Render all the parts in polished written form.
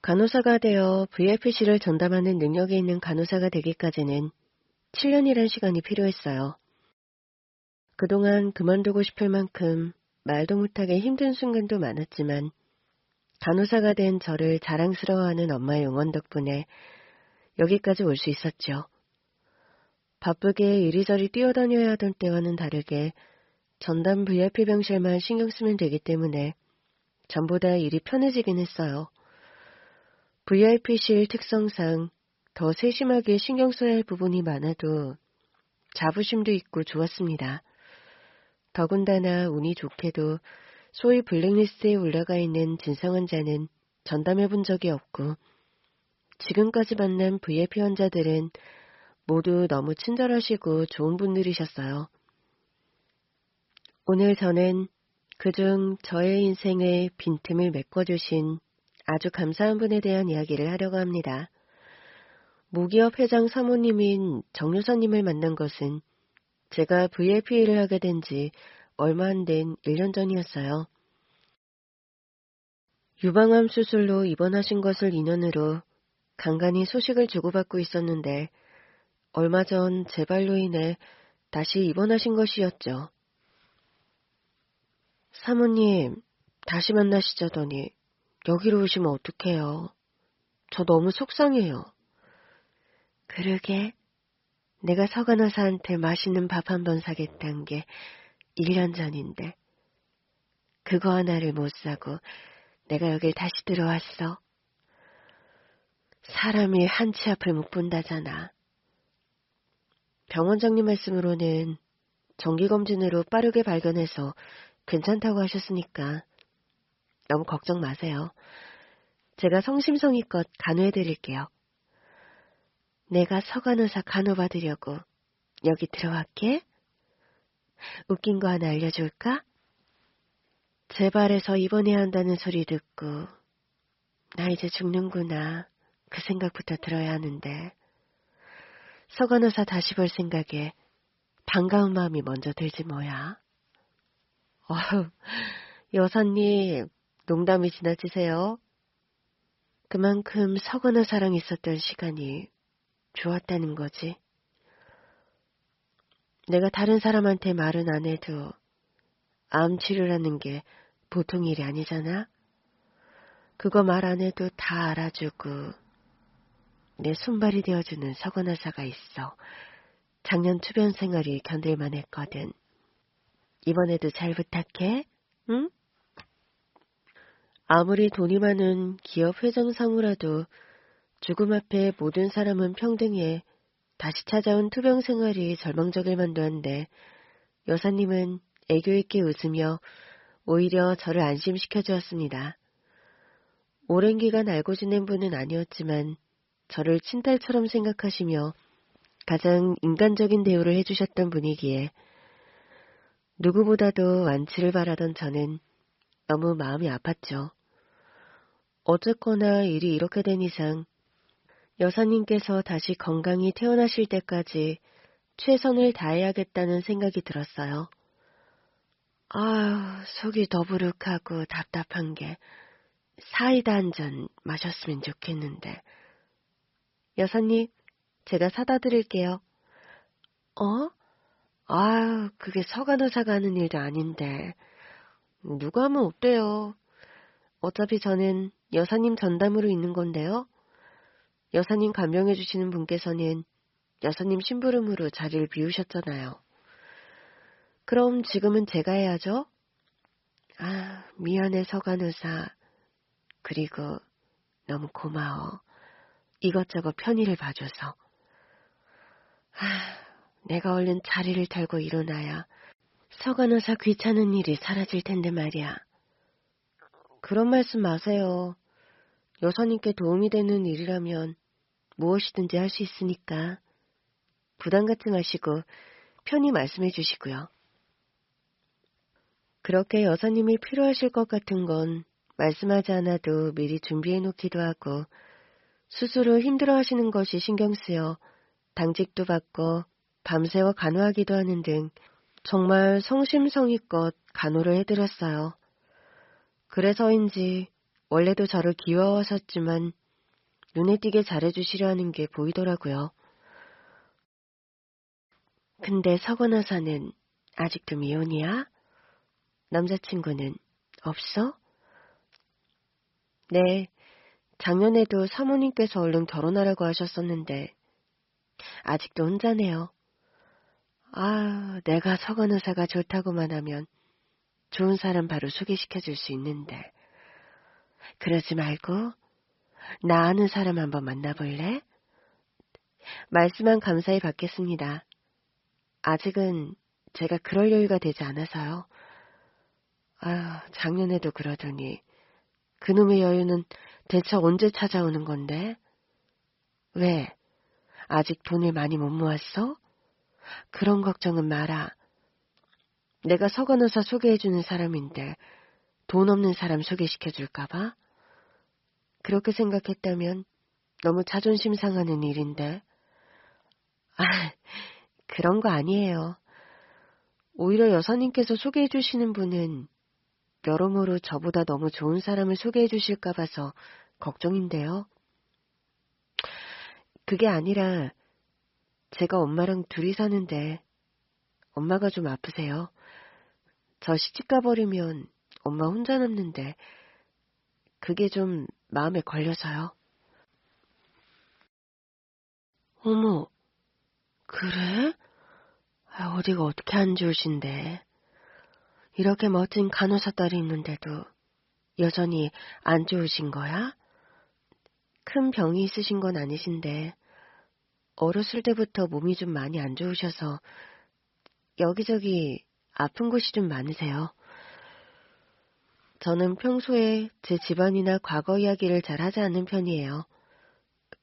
간호사가 되어 VIP실을 전담하는 능력이 있는 간호사가 되기까지는 7년이란 시간이 필요했어요. 그동안 그만두고 싶을 만큼 말도 못하게 힘든 순간도 많았지만 간호사가 된 저를 자랑스러워하는 엄마의 응원 덕분에 여기까지 올 수 있었죠. 바쁘게 이리저리 뛰어다녀야 하던 때와는 다르게 전담 VIP 병실만 신경 쓰면 되기 때문에 전보다 일이 편해지긴 했어요. VIP실 특성상 더 세심하게 신경 써야 할 부분이 많아도 자부심도 있고 좋았습니다. 더군다나 운이 좋게도 소위 블랙리스트에 올라가 있는 진상 환자는 전담해 본 적이 없고 지금까지 만난 VIP 환자들은 모두 너무 친절하시고 좋은 분들이셨어요. 오늘 저는 그중 저의 인생의 빈틈을 메꿔주신 아주 감사한 분에 대한 이야기를 하려고 합니다. 모기업 회장 사모님인 정유사님을 만난 것은 제가 VIP 일을 하게 된 지 얼마 안 된 1년 전이었어요. 유방암 수술로 입원하신 것을 인연으로 간간히 소식을 주고받고 있었는데 얼마 전 재발로 인해 다시 입원하신 것이었죠. 사모님, 다시 만나시자더니 여기로 오시면 어떡해요. 저 너무 속상해요. 그러게, 내가 서간호사한테 맛있는 밥 한 번 사겠다는 게 1년 전인데 그거 하나를 못 사고 내가 여길 다시 들어왔어. 사람이 한치 앞을 못 본다잖아. 병원장님 말씀으로는 정기검진으로 빠르게 발견해서 괜찮다고 하셨으니까 너무 걱정 마세요. 제가 성심성의껏 간호해드릴게요. 내가 서간호사 간호받으려고 여기 들어왔게? 웃긴 거 하나 알려줄까? 재발해서 입원해야 한다는 소리 듣고 나 이제 죽는구나 그 생각부터 들어야 하는데 서간호사 다시 볼 생각에 반가운 마음이 먼저 들지 뭐야. 여사님 농담이 지나치세요. 그만큼 서간호사랑 있었던 시간이 좋았다는 거지. 내가 다른 사람한테 말은 안 해도 암 치료라는 게 보통 일이 아니잖아. 그거 말 안 해도 다 알아주고 내 손발이 되어주는 서간호사가 있어. 작년 투병 생활이 견딜만 했거든. 이번에도 잘 부탁해, 응? 아무리 돈이 많은 기업 회장 상무라도 죽음 앞에 모든 사람은 평등해 다시 찾아온 투병 생활이 절망적일 만도 한데 여사님은 애교 있게 웃으며 오히려 저를 안심시켜 주었습니다. 오랜 기간 알고 지낸 분은 아니었지만 저를 친딸처럼 생각하시며 가장 인간적인 대우를 해주셨던 분이기에 누구보다도 완치를 바라던 저는 너무 마음이 아팠죠. 어쨌거나 일이 이렇게 된 이상 여사님께서 다시 건강히 태어나실 때까지 최선을 다해야겠다는 생각이 들었어요. 속이 더부룩하고 답답한 게 사이다 한 잔 마셨으면 좋겠는데. 여사님, 제가 사다 드릴게요. 그게 서간호사가 하는 일도 아닌데. 누가 하면 어때요? 어차피 저는 여사님 전담으로 있는 건데요. 여사님 간병해 주시는 분께서는 여사님 심부름으로 자리를 비우셨잖아요. 그럼 지금은 제가 해야죠? 미안해 서간호사. 그리고 너무 고마워. 이것저것 편의를 봐줘서. 내가 얼른 자리를 털고 일어나야 서간호사 귀찮은 일이 사라질 텐데 말이야. 그런 말씀 마세요. 여사님께 도움이 되는 일이라면 무엇이든지 할 수 있으니까 부담 갖지 마시고 편히 말씀해 주시고요. 그렇게 여사님이 필요하실 것 같은 건 말씀하지 않아도 미리 준비해 놓기도 하고 스스로 힘들어하시는 것이 신경 쓰여 당직도 받고 밤새워 간호하기도 하는 등 정말 성심성의껏 간호를 해드렸어요. 그래서인지 원래도 저를 귀여워하셨지만 눈에 띄게 잘해주시려 하는 게 보이더라고요. 근데 서건호사는 아직도 미혼이야? 남자친구는 없어? 네, 작년에도 사모님께서 얼른 결혼하라고 하셨었는데 아직도 혼자네요. 아, 내가 서건호사가 좋다고만 하면 좋은 사람 바로 소개시켜 줄 수 있는데. 그러지 말고 나 아는 사람 한번 만나볼래? 말씀만 감사히 받겠습니다. 아직은 제가 그럴 여유가 되지 않아서요. 아, 작년에도 그러더니 그놈의 여유는 대체 언제 찾아오는 건데? 왜? 아직 돈을 많이 못 모았어? 그런 걱정은 마라. 내가 서간호사 소개해주는 사람인데 돈 없는 사람 소개시켜줄까봐? 그렇게 생각했다면 너무 자존심 상하는 일인데. 아, 그런 거 아니에요. 오히려 여사님께서 소개해 주시는 분은 여러모로 저보다 너무 좋은 사람을 소개해 주실까 봐서 걱정인데요. 그게 아니라 제가 엄마랑 둘이 사는데 엄마가 좀 아프세요. 저 시집 가버리면 엄마 혼자 남는데 그게 좀 마음에 걸려서요. 어머, 그래? 아, 어디가 어떻게 안 좋으신데. 이렇게 멋진 간호사 딸이 있는데도 여전히 안 좋으신 거야? 큰 병이 있으신 건 아니신데 어렸을 때부터 몸이 좀 많이 안 좋으셔서 여기저기 아픈 곳이 좀 많으세요. 저는 평소에 제 집안이나 과거 이야기를 잘 하지 않는 편이에요.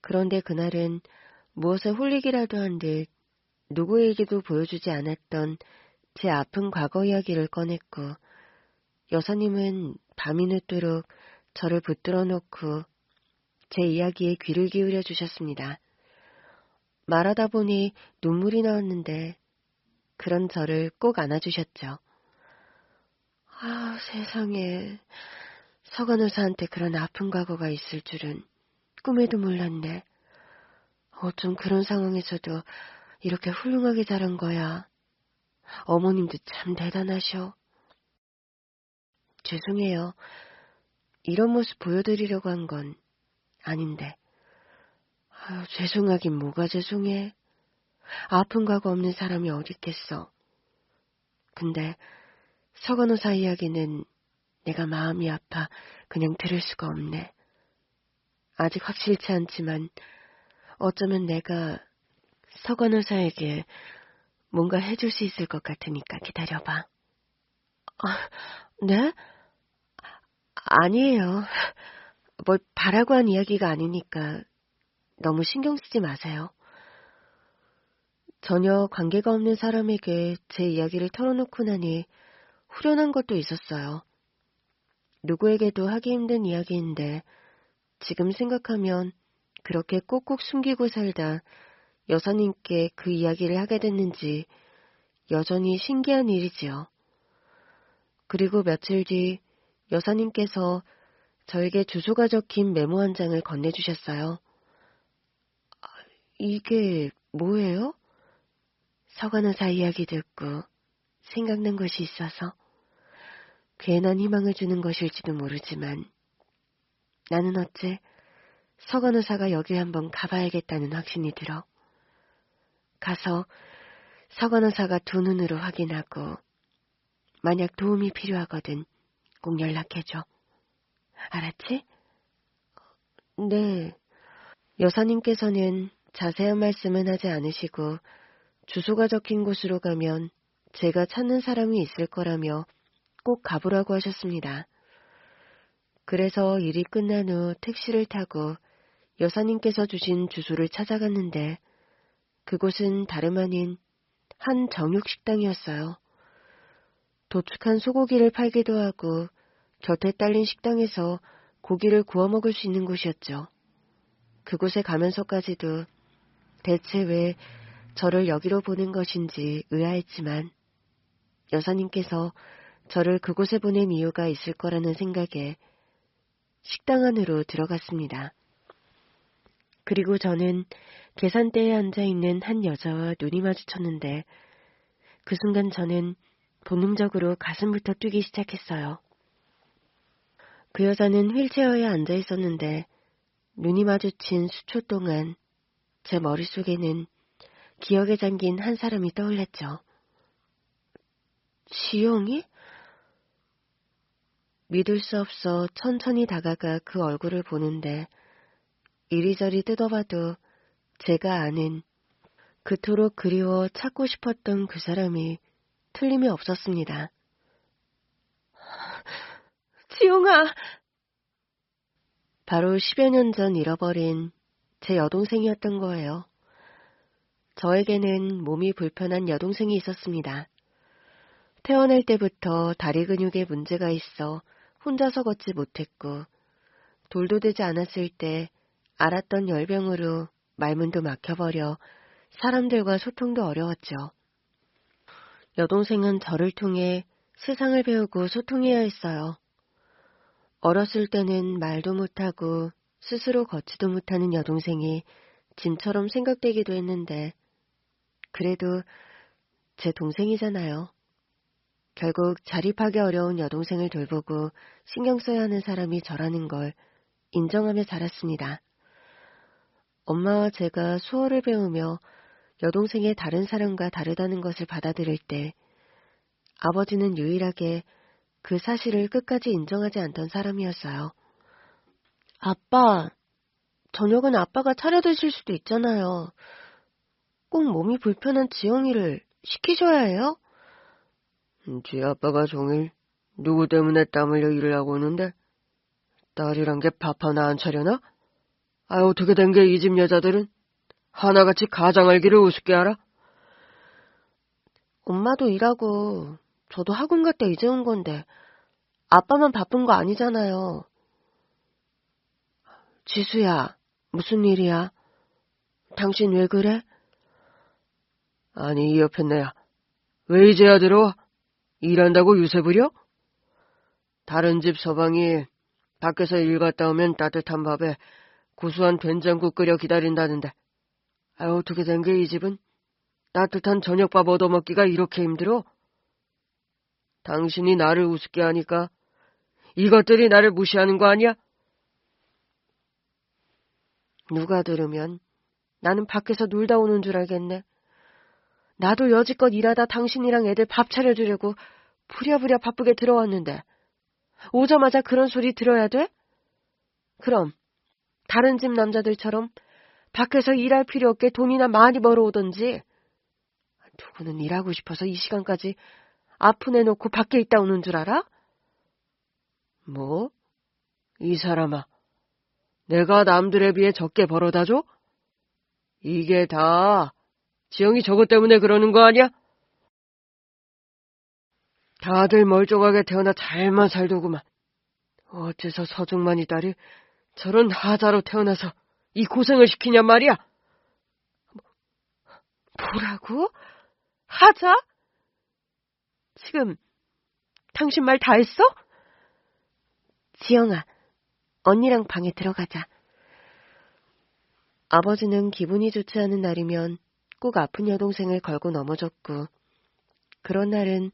그런데 그날은 무엇에 홀리기라도 한 듯 누구에게도 보여주지 않았던 제 아픈 과거 이야기를 꺼냈고 여사님은 밤이 늦도록 저를 붙들어 놓고 제 이야기에 귀를 기울여 주셨습니다. 말하다 보니 눈물이 나왔는데 그런 저를 꼭 안아주셨죠. 아, 세상에. 서간호사한테 그런 아픈 과거가 있을 줄은 꿈에도 몰랐네. 어쩜 그런 상황에서도 이렇게 훌륭하게 자란 거야. 어머님도 참 대단하셔. 죄송해요. 이런 모습 보여드리려고 한 건 아닌데. 아유, 죄송하긴 뭐가 죄송해. 아픈 과거 없는 사람이 어딨겠어. 근데 서간호사 이야기는 내가 마음이 아파 그냥 들을 수가 없네. 아직 확실치 않지만 어쩌면 내가 서간호사에게 뭔가 해줄 수 있을 것 같으니까 기다려봐. 아, 네? 아니에요. 뭘 바라고 한 이야기가 아니니까 너무 신경 쓰지 마세요. 전혀 관계가 없는 사람에게 제 이야기를 털어놓고 나니 후련한 것도 있었어요. 누구에게도 하기 힘든 이야기인데 지금 생각하면 그렇게 꼭꼭 숨기고 살다 여사님께 그 이야기를 하게 됐는지 여전히 신기한 일이지요. 그리고 며칠 뒤 여사님께서 저에게 주소가 적힌 메모 한 장을 건네주셨어요. 이게 뭐예요? 서간호사 이야기 듣고 생각난 것이 있어서 괜한 희망을 주는 것일지도 모르지만 나는 어째 서간호사가 여기 한번 가봐야겠다는 확신이 들어. 가서 서간호사가 두 눈으로 확인하고 만약 도움이 필요하거든 꼭 연락해줘. 알았지? 네. 여사님께서는 자세한 말씀은 하지 않으시고 주소가 적힌 곳으로 가면 제가 찾는 사람이 있을 거라며 꼭 가보라고 하셨습니다. 그래서 일이 끝난 후 택시를 타고 여사님께서 주신 주소를 찾아갔는데 그곳은 다름 아닌 한 정육식당이었어요. 도축한 소고기를 팔기도 하고 곁에 딸린 식당에서 고기를 구워 먹을 수 있는 곳이었죠. 그곳에 가면서까지도 대체 왜 저를 여기로 보낸 것인지 의아했지만 여사님께서 저를 그곳에 보낸 이유가 있을 거라는 생각에 식당 안으로 들어갔습니다. 그리고 저는 계산대에 앉아있는 한 여자와 눈이 마주쳤는데 그 순간 저는 본능적으로 가슴부터 뛰기 시작했어요. 그 여자는 휠체어에 앉아 있었는데 눈이 마주친 수초 동안 제 머릿속에는 기억에 잠긴 한 사람이 떠올랐죠. 지영이? 믿을 수 없어 천천히 다가가 그 얼굴을 보는데 이리저리 뜯어봐도 제가 아는 그토록 그리워 찾고 싶었던 그 사람이 틀림이 없었습니다. 지용아! 바로 10여 년 전 잃어버린 제 여동생이었던 거예요. 저에게는 몸이 불편한 여동생이 있었습니다. 태어날 때부터 다리 근육에 문제가 있어 혼자서 걷지 못했고 돌도 되지 않았을 때 앓았던 열병으로 말문도 막혀버려 사람들과 소통도 어려웠죠. 여동생은 저를 통해 세상을 배우고 소통해야 했어요. 어렸을 때는 말도 못하고 스스로 걷지도 못하는 여동생이 짐처럼 생각되기도 했는데 그래도 제 동생이잖아요. 결국 자립하기 어려운 여동생을 돌보고 신경 써야 하는 사람이 저라는 걸 인정하며 자랐습니다. 엄마와 제가 수어를 배우며 여동생의 다른 사람과 다르다는 것을 받아들일 때 아버지는 유일하게 그 사실을 끝까지 인정하지 않던 사람이었어요. 아빠, 저녁은 아빠가 차려드실 수도 있잖아요. 꼭 몸이 불편한 지영이를 시키셔야 해요? 지 아빠가 종일 누구 때문에 땀 흘려 일을 하고 오는데 딸이란 게 밥 하나 안 차려나? 어떻게 된 게 이 집 여자들은 하나같이 가장알기를 우습게 알아? 엄마도 일하고 저도 학원 갔다 이제 온 건데 아빠만 바쁜 거 아니잖아요. 지수야, 무슨 일이야? 당신 왜 그래? 아니, 이 옆에 내야. 왜 이제야 들어와? 일한다고 유세 부려? 다른 집 서방이 밖에서 일 갔다 오면 따뜻한 밥에 구수한 된장국 끓여 기다린다는데 어떻게 된 게 이 집은 따뜻한 저녁밥 얻어먹기가 이렇게 힘들어? 당신이 나를 우습게 하니까 이것들이 나를 무시하는 거 아니야? 누가 들으면 나는 밖에서 놀다 오는 줄 알겠네. 나도 여지껏 일하다 당신이랑 애들 밥 차려주려고 부랴부랴 바쁘게 들어왔는데 오자마자 그런 소리 들어야 돼? 그럼 다른 집 남자들처럼 밖에서 일할 필요 없게 돈이나 많이 벌어오던지 누구는 일하고 싶어서 이 시간까지 아픈 애 놓고 밖에 있다 오는 줄 알아? 뭐? 이 사람아, 내가 남들에 비해 적게 벌어다 줘? 이게 다 지영이 저것 때문에 그러는 거 아니야? 다들 멀쩡하게 태어나 잘만 살더구만. 어째서 서중만이 딸이 저런 하자로 태어나서 이 고생을 시키냔 말이야? 뭐라고? 하자? 지금 당신 말 다 했어? 지영아, 언니랑 방에 들어가자. 아버지는 기분이 좋지 않은 날이면 꼭 아픈 여동생을 걸고 넘어졌고 그런 날은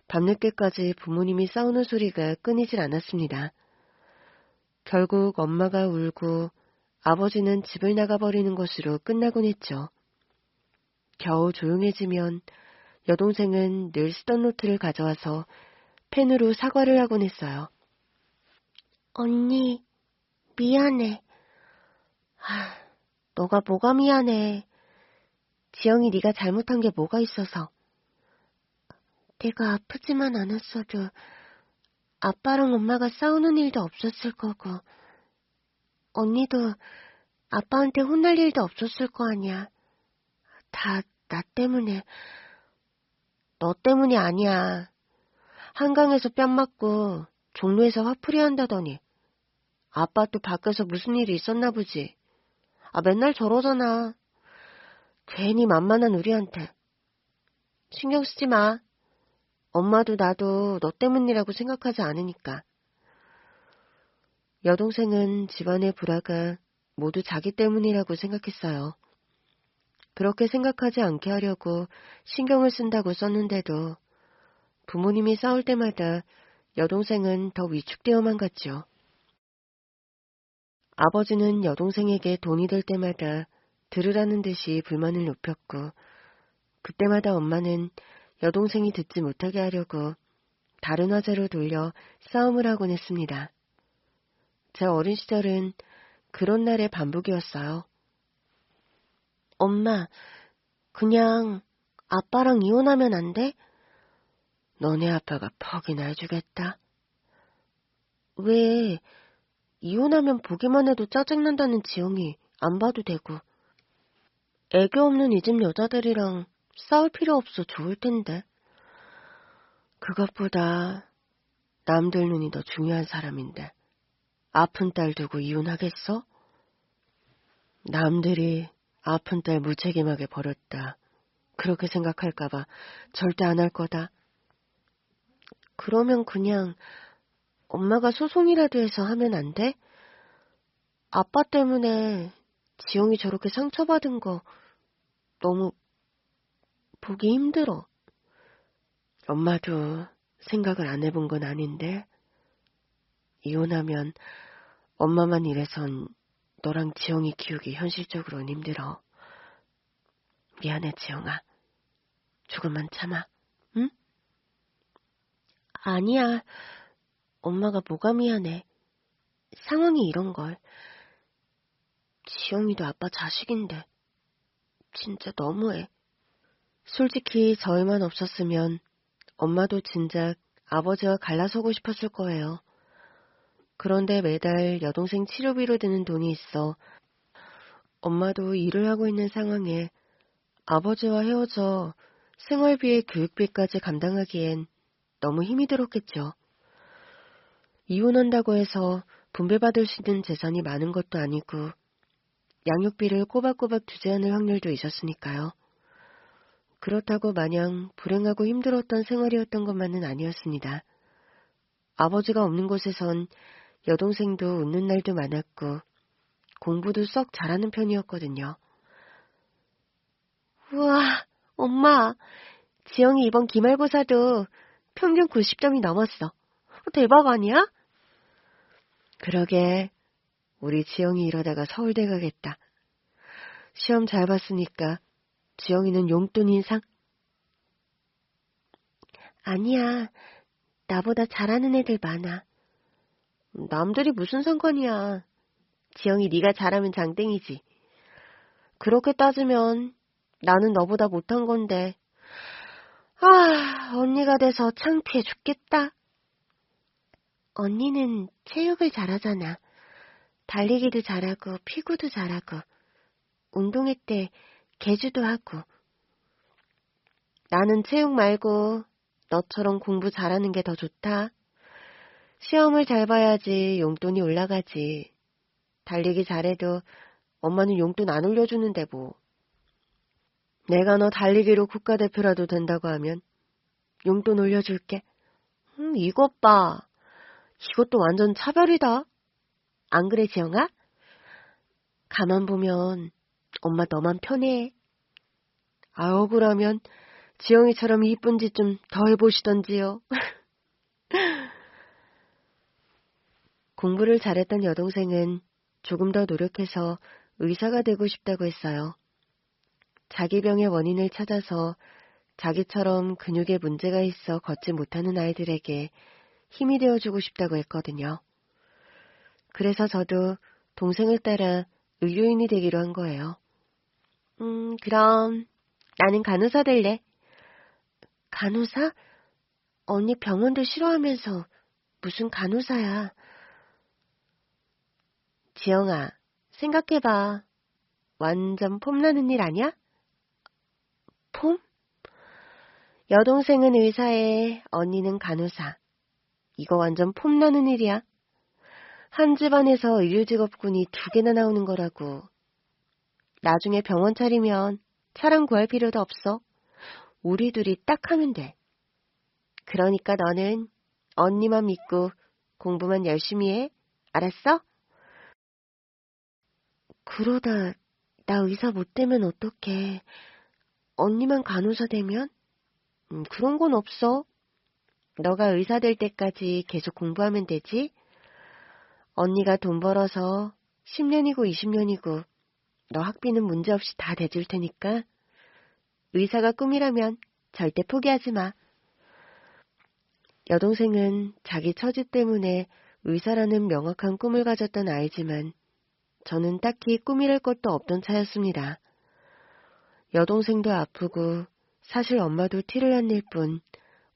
밤늦게까지 부모님이 싸우는 소리가 끊이질 않았습니다. 결국 엄마가 울고 아버지는 집을 나가버리는 것으로 끝나곤 했죠. 겨우 조용해지면 여동생은 늘 쓰던 노트를 가져와서 펜으로 사과를 하곤 했어요. 언니, 미안해. 너가 뭐가 미안해. 지영이 네가 잘못한 게 뭐가 있어서. 내가 아프지만 않았어도 아빠랑 엄마가 싸우는 일도 없었을 거고 언니도 아빠한테 혼날 일도 없었을 거 아니야. 다 나 때문에. 너 때문이 아니야. 한강에서 뺨 맞고 종로에서 화풀이 한다더니 아빠 또 밖에서 무슨 일이 있었나 보지. 맨날 저러잖아. 괜히 만만한 우리한테. 신경 쓰지 마. 엄마도 나도 너 때문이라고 생각하지 않으니까. 여동생은 집안의 불화가 모두 자기 때문이라고 생각했어요. 그렇게 생각하지 않게 하려고 신경을 쓴다고 썼는데도 부모님이 싸울 때마다 여동생은 더 위축되어만 갔죠. 아버지는 여동생에게 돈이 될 때마다 들으라는 듯이 불만을 높였고, 그때마다 엄마는 여동생이 듣지 못하게 하려고 다른 화제로 돌려 싸움을 하곤 했습니다. 제 어린 시절은 그런 날의 반복이었어요. 엄마, 그냥 아빠랑 이혼하면 안 돼? 너네 아빠가 퍽이나 해주겠다. 왜, 이혼하면 보기만 해도 짜증난다는 지영이 안 봐도 되고. 애교 없는 이 집 여자들이랑 싸울 필요 없어 좋을 텐데. 그것보다 남들 눈이 더 중요한 사람인데 아픈 딸 두고 이혼하겠어? 남들이 아픈 딸 무책임하게 버렸다. 그렇게 생각할까봐 절대 안 할 거다. 그러면 그냥 엄마가 소송이라도 해서 하면 안 돼? 아빠 때문에 지영이 저렇게 상처받은 거 너무 보기 힘들어. 엄마도 생각을 안 해본 건 아닌데 이혼하면 엄마만 이래선 너랑 지영이 키우기 현실적으로는 힘들어. 미안해 지영아. 조금만 참아. 응? 아니야. 엄마가 뭐가 미안해. 상황이 이런걸. 지영이도 아빠 자식인데 진짜 너무해. 솔직히 저희만 없었으면 엄마도 진작 아버지와 갈라서고 싶었을 거예요. 그런데 매달 여동생 치료비로 드는 돈이 있어 엄마도 일을 하고 있는 상황에 아버지와 헤어져 생활비에 교육비까지 감당하기엔 너무 힘이 들었겠죠. 이혼한다고 해서 분배받을 수 있는 재산이 많은 것도 아니고 양육비를 꼬박꼬박 주지 않을 확률도 있었으니까요. 그렇다고 마냥 불행하고 힘들었던 생활이었던 것만은 아니었습니다. 아버지가 없는 곳에선 여동생도 웃는 날도 많았고 공부도 썩 잘하는 편이었거든요. 우와, 엄마, 지영이 이번 기말고사도 평균 90점이 넘었어. 대박 아니야? 그러게, 우리 지영이 이러다가 서울대 가겠다. 시험 잘 봤으니까 지영이는 용돈 인상? 아니야, 나보다 잘하는 애들 많아. 남들이 무슨 상관이야. 지영이 네가 잘하면 장땡이지. 그렇게 따지면 나는 너보다 못한 건데. 아, 언니가 돼서 창피해 죽겠다. 언니는 체육을 잘하잖아. 달리기도 잘하고 피구도 잘하고 운동회 때 계주도 하고. 나는 체육 말고 너처럼 공부 잘하는 게 더 좋다. 시험을 잘 봐야지 용돈이 올라가지. 달리기 잘해도 엄마는 용돈 안 올려주는데 뭐. 내가 너 달리기로 국가대표라도 된다고 하면 용돈 올려줄게. 이것 봐. 이것도 완전 차별이다. 안 그래, 지영아? 가만 보면 엄마 너만 편해. 아, 억울하면 지영이처럼 이쁜 짓 좀 더 해보시던지요. 공부를 잘했던 여동생은 조금 더 노력해서 의사가 되고 싶다고 했어요. 자기 병의 원인을 찾아서 자기처럼 근육에 문제가 있어 걷지 못하는 아이들에게 힘이 되어주고 싶다고 했거든요. 그래서 저도 동생을 따라 의료인이 되기로 한 거예요. 그럼 나는 간호사 될래. 간호사? 언니 병원도 싫어하면서 무슨 간호사야. 지영아, 생각해봐. 완전 폼나는 일 아니야? 폼? 여동생은 의사에 언니는 간호사. 이거 완전 폼나는 일이야. 한 집안에서 의료직업군이 2개나 나오는 거라고. 나중에 병원 차리면 차량 구할 필요도 없어. 우리 둘이 딱 하면 돼. 그러니까 너는 언니만 믿고 공부만 열심히 해. 알았어? 그러다 나 의사 못 되면 어떡해. 언니만 간호사 되면? 그런 건 없어. 너가 의사 될 때까지 계속 공부하면 되지? 언니가 돈 벌어서 10년이고 20년이고 너 학비는 문제없이 다 대줄 테니까 의사가 꿈이라면 절대 포기하지 마. 여동생은 자기 처지 때문에 의사라는 명확한 꿈을 가졌던 아이지만 저는 딱히 꿈이랄 것도 없던 차였습니다. 여동생도 아프고 사실 엄마도 티를 안 낼 뿐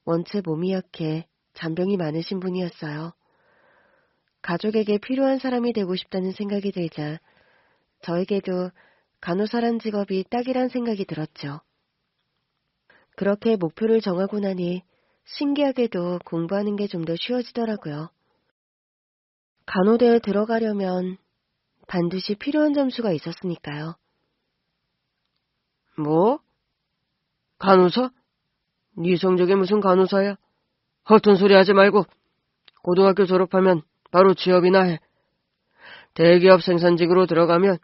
원체 몸이 약해 잔병이 많으신 분이었어요. 가족에게 필요한 사람이 되고 싶다는 생각이 들자 저에게도 간호사란 직업이 딱이란 생각이 들었죠. 그렇게 목표를 정하고 나니 신기하게도 공부하는 게 좀 더 쉬워지더라고요. 간호대에 들어가려면 반드시 필요한 점수가 있었으니까요. 뭐? 간호사? 네 성적이 무슨 간호사야? 허튼 소리 하지 말고 고등학교 졸업하면 바로 취업이나 해. 대기업 생산직으로 들어가면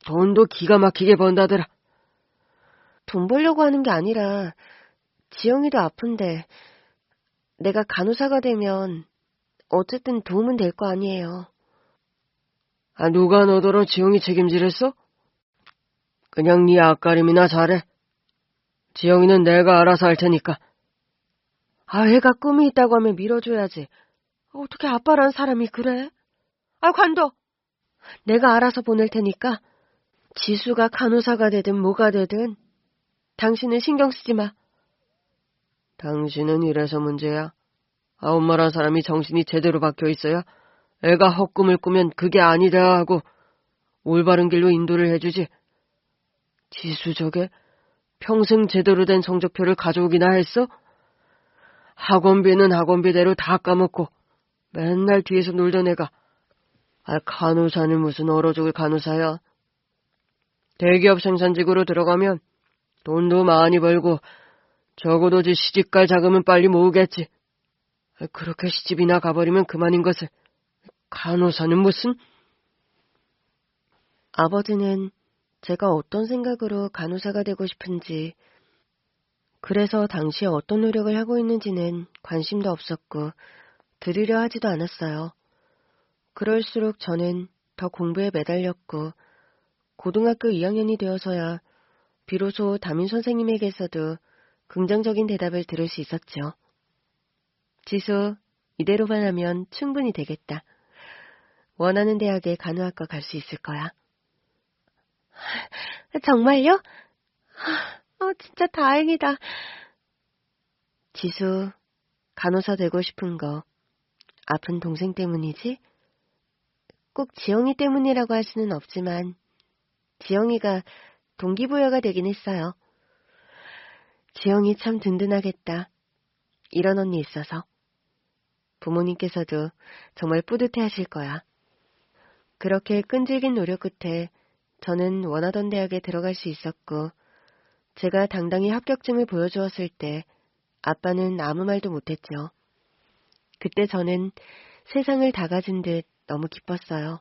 돈도 기가 막히게 번다더라. 돈 벌려고 하는 게 아니라 지영이도 아픈데 내가 간호사가 되면 어쨌든 도움은 될 거 아니에요. 아, 누가 너더러 지영이 책임지랬어? 그냥 네 앞가림이나 잘해. 지영이는 내가 알아서 할 테니까. 아, 애가 꿈이 있다고 하면 밀어줘야지. 어떻게 아빠란 사람이 그래? 아, 관둬. 내가 알아서 보낼 테니까 지수가 간호사가 되든 뭐가 되든 당신은 신경 쓰지 마. 당신은 이래서 문제야. 아, 엄마란 사람이 정신이 제대로 박혀 있어야 애가 헛꿈을 꾸면 그게 아니다 하고 올바른 길로 인도를 해주지. 지수 저게 평생 제대로 된 성적표를 가져오기나 했어? 학원비는 학원비대로 다 까먹고 맨날 뒤에서 놀던 애가 간호사는 무슨 얼어 죽을 간호사야. 대기업 생산직으로 들어가면 돈도 많이 벌고 적어도 시집갈 자금은 빨리 모으겠지. 그렇게 시집이나 가버리면 그만인 것을. 간호사는 무슨? 아버지는 제가 어떤 생각으로 간호사가 되고 싶은지, 그래서 당시에 어떤 노력을 하고 있는지는 관심도 없었고 들으려 하지도 않았어요. 그럴수록 저는 더 공부에 매달렸고 고등학교 2학년이 되어서야 비로소 담임 선생님에게서도 긍정적인 대답을 들을 수 있었죠. 지수, 이대로만 하면 충분히 되겠다. 원하는 대학에 간호학과 갈 수 있을 거야. 정말요? 진짜 다행이다. 지수, 간호사 되고 싶은 거 아픈 동생 때문이지? 꼭 지영이 때문이라고 할 수는 없지만 지영이가 동기부여가 되긴 했어요. 지영이 참 든든하겠다. 이런 언니 있어서. 부모님께서도 정말 뿌듯해 하실 거야. 그렇게 끈질긴 노력 끝에 저는 원하던 대학에 들어갈 수 있었고 제가 당당히 합격증을 보여주었을 때 아빠는 아무 말도 못했죠. 그때 저는 세상을 다 가진 듯 너무 기뻤어요.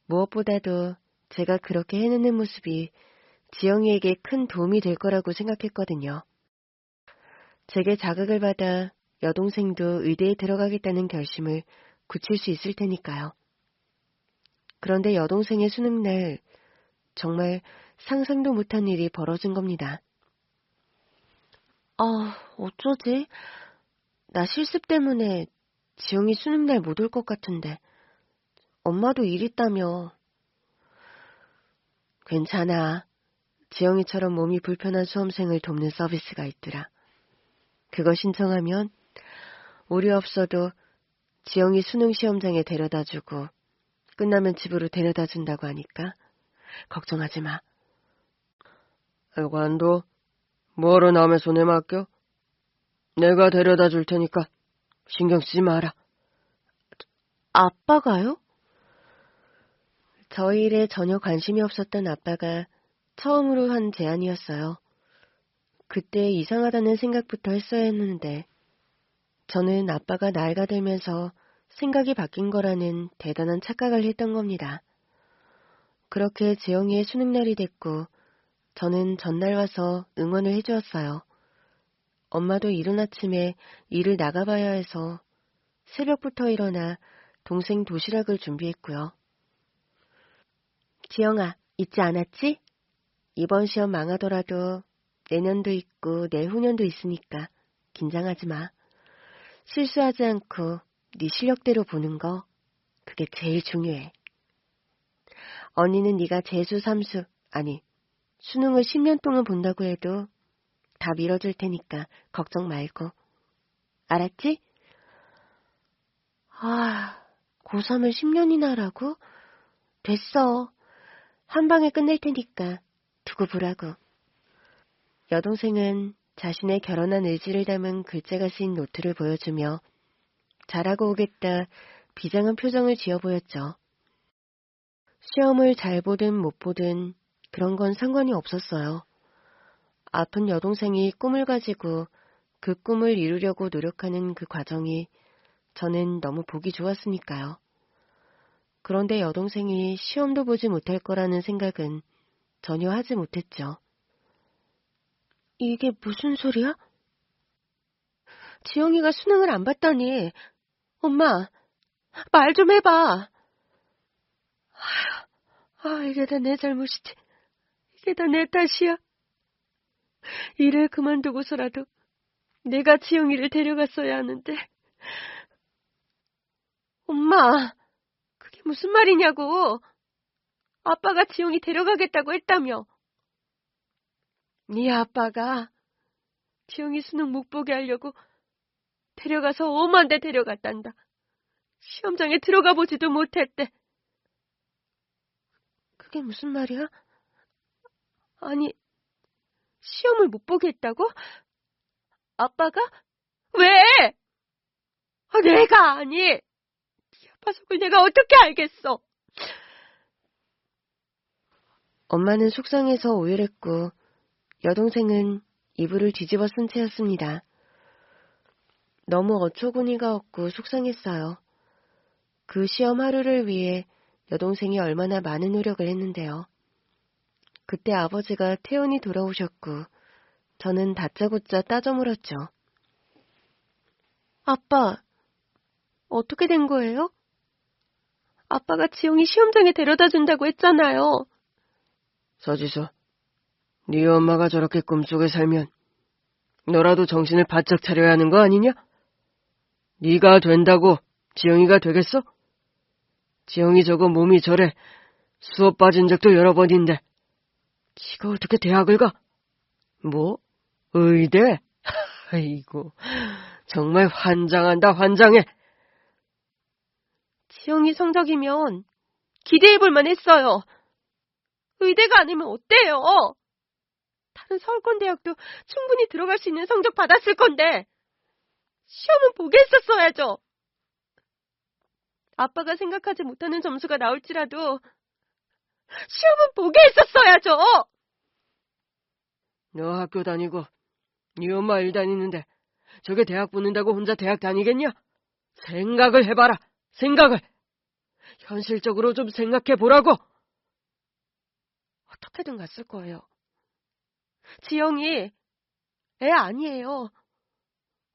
무엇보다도 제가 그렇게 해내는 모습이 지영이에게 큰 도움이 될 거라고 생각했거든요. 제게 자극을 받아 여동생도 의대에 들어가겠다는 결심을 굳힐 수 있을 테니까요. 그런데 여동생의 수능날 정말 상상도 못한 일이 벌어진 겁니다. 어쩌지? 나 실습 때문에 지영이 수능날 못 올 것 같은데. 엄마도 일 있다며. 괜찮아. 지영이처럼 몸이 불편한 수험생을 돕는 서비스가 있더라. 그거 신청하면 우리 없어도 지영이 수능 시험장에 데려다주고 끝나면 집으로 데려다준다고 하니까 걱정하지 마. 관도 뭐로 남의 손에 맡겨? 내가 데려다 줄 테니까 신경 쓰지 마라. 아빠가요? 저희 일에 전혀 관심이 없었던 아빠가 처음으로 한 제안이었어요. 그때 이상하다는 생각부터 했어야 했는데 저는 아빠가 나이가 들면서 생각이 바뀐 거라는 대단한 착각을 했던 겁니다. 그렇게 지영이의 수능날이 됐고 저는 전날 와서 응원을 해주었어요. 엄마도 이른 아침에 일을 나가봐야 해서 새벽부터 일어나 동생 도시락을 준비했고요. 지영아, 잊지 않았지? 이번 시험 망하더라도 내년도 있고 내후년도 있으니까 긴장하지 마. 실수하지 않고 네 실력대로 보는 거, 그게 제일 중요해. 언니는 네가 재수, 삼수, 아니 수능을 10년 동안 본다고 해도 다 밀어줄 테니까 걱정 말고. 알았지? 고3을 10년이나 하라고? 됐어. 한 방에 끝낼 테니까 두고 보라고. 여동생은 자신의 결혼한 의지를 담은 글자가 쓰인 노트를 보여주며 잘하고 오겠다 비장한 표정을 지어 보였죠. 시험을 잘 보든 못 보든 그런 건 상관이 없었어요. 아픈 여동생이 꿈을 가지고 그 꿈을 이루려고 노력하는 그 과정이 저는 너무 보기 좋았으니까요. 그런데 여동생이 시험도 보지 못할 거라는 생각은 전혀 하지 못했죠. 이게 무슨 소리야? 지영이가 수능을 안 봤다니. 엄마, 말 좀 해봐. 이게 다 내 잘못이지. 이게 다 내 탓이야. 일을 그만두고서라도 내가 지영이를 데려갔어야 하는데. 엄마, 그게 무슨 말이냐고. 아빠가 지영이 데려가겠다고 했다며. 네 아빠가 지영이 수능 못 보게 하려고 데려가서 엄한 데 데려갔단다. 시험장에 들어가 보지도 못했대. 그게 무슨 말이야? 아니, 시험을 못 보게 했다고? 아빠가? 왜? 내가 아니. 네 아빠 속을 내가 어떻게 알겠어? 엄마는 속상해서 오열했고 여동생은 이불을 뒤집어 쓴 채였습니다. 너무 어처구니가 없고 속상했어요. 그 시험 하루를 위해 여동생이 얼마나 많은 노력을 했는데요. 그때 아버지가 퇴원이 돌아오셨고 저는 다짜고짜 따져 물었죠. 아빠, 어떻게 된 거예요? 아빠가 지영이 시험장에 데려다 준다고 했잖아요. 서지수, 네 엄마가 저렇게 꿈속에 살면 너라도 정신을 바짝 차려야 하는 거 아니냐? 네가 된다고 지영이가 되겠어? 지영이 저거 몸이 저래 수업 빠진 적도 여러 번인데 지가 어떻게 대학을 가? 뭐? 의대? 아이고, 정말 환장한다, 환장해. 지영이 성적이면 기대해볼만 했어요. 의대가 아니면 어때요? 다른 서울권 대학도 충분히 들어갈 수 있는 성적 받았을 건데 시험은 보게 했었어야죠. 아빠가 생각하지 못하는 점수가 나올지라도 시험은 보게 했었어야죠. 너 학교 다니고 네 엄마 일 다니는데 저게 대학 붙는다고 혼자 대학 다니겠냐? 생각을 해봐라, 생각을. 현실적으로 좀 생각해보라고. 어떻게든 갔을 거예요. 지영이 애 아니에요.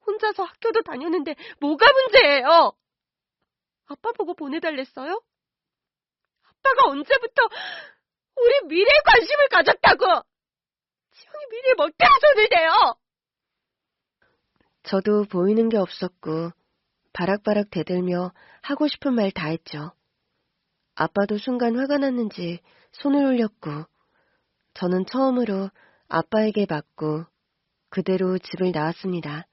혼자서 학교도 다녔는데 뭐가 문제예요? 아빠 보고 보내달랬어요? 아빠가 언제부터 우리 미래에 관심을 가졌다고! 지영이 미래에 멋대로 손을 대요! 저도 보이는 게 없었고 바락바락 대들며 하고 싶은 말 다 했죠. 아빠도 순간 화가 났는지 손을 올렸고 저는 처음으로 아빠에게 맞고 그대로 집을 나왔습니다.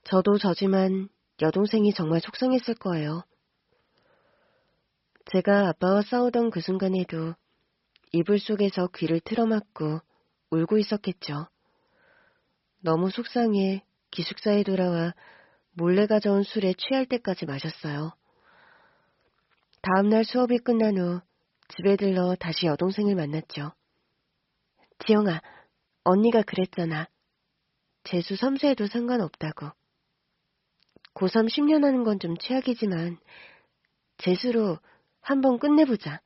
저도 저지만 여동생이 정말 속상했을 거예요. 제가 아빠와 싸우던 그 순간에도 이불 속에서 귀를 틀어막고 울고 있었겠죠. 너무 속상해 기숙사에 돌아와 몰래 가져온 술에 취할 때까지 마셨어요. 다음날 수업이 끝난 후 집에 들러 다시 여동생을 만났죠. 지영아, 언니가 그랬잖아. 재수 삼수해도 상관없다고. 고3 10년 하는 건 좀 최악이지만 재수로 한번 끝내보자.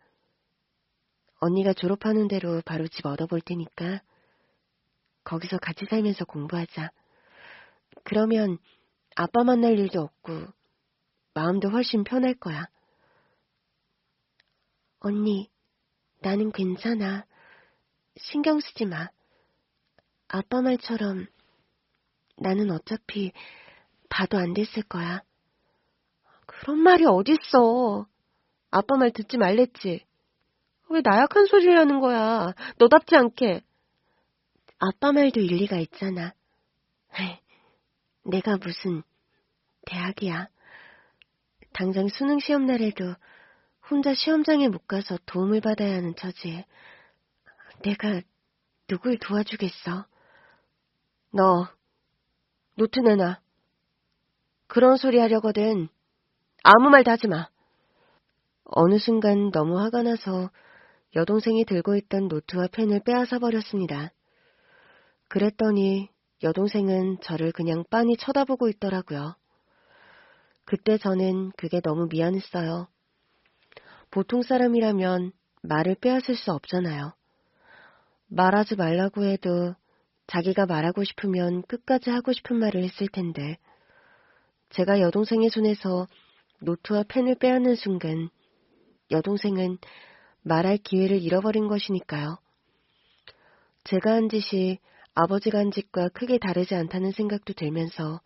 언니가 졸업하는 대로 바로 집 얻어볼 테니까 거기서 같이 살면서 공부하자. 그러면 아빠 만날 일도 없고 마음도 훨씬 편할 거야. 언니, 나는 괜찮아. 신경 쓰지 마. 아빠 말처럼 나는 어차피 봐도 안 됐을 거야. 그런 말이 어딨어. 아빠 말 듣지 말랬지. 왜 나약한 소리를 하는 거야. 너답지 않게. 아빠 말도 일리가 있잖아. 내가 무슨 대학이야. 당장 수능 시험 날에도 혼자 시험장에 못 가서 도움을 받아야 하는 처지에 내가 누굴 도와주겠어. 너 노트 내놔. 그런 소리 하려거든. 아무 말도 하지 마. 어느 순간 너무 화가 나서 여동생이 들고 있던 노트와 펜을 빼앗아 버렸습니다. 그랬더니 여동생은 저를 그냥 빤히 쳐다보고 있더라고요. 그때 저는 그게 너무 미안했어요. 보통 사람이라면 말을 빼앗을 수 없잖아요. 말하지 말라고 해도 자기가 말하고 싶으면 끝까지 하고 싶은 말을 했을 텐데 제가 여동생의 손에서 노트와 펜을 빼앗는 순간 여동생은 말할 기회를 잃어버린 것이니까요. 제가 한 짓이 아버지가 한 짓과 크게 다르지 않다는 생각도 들면서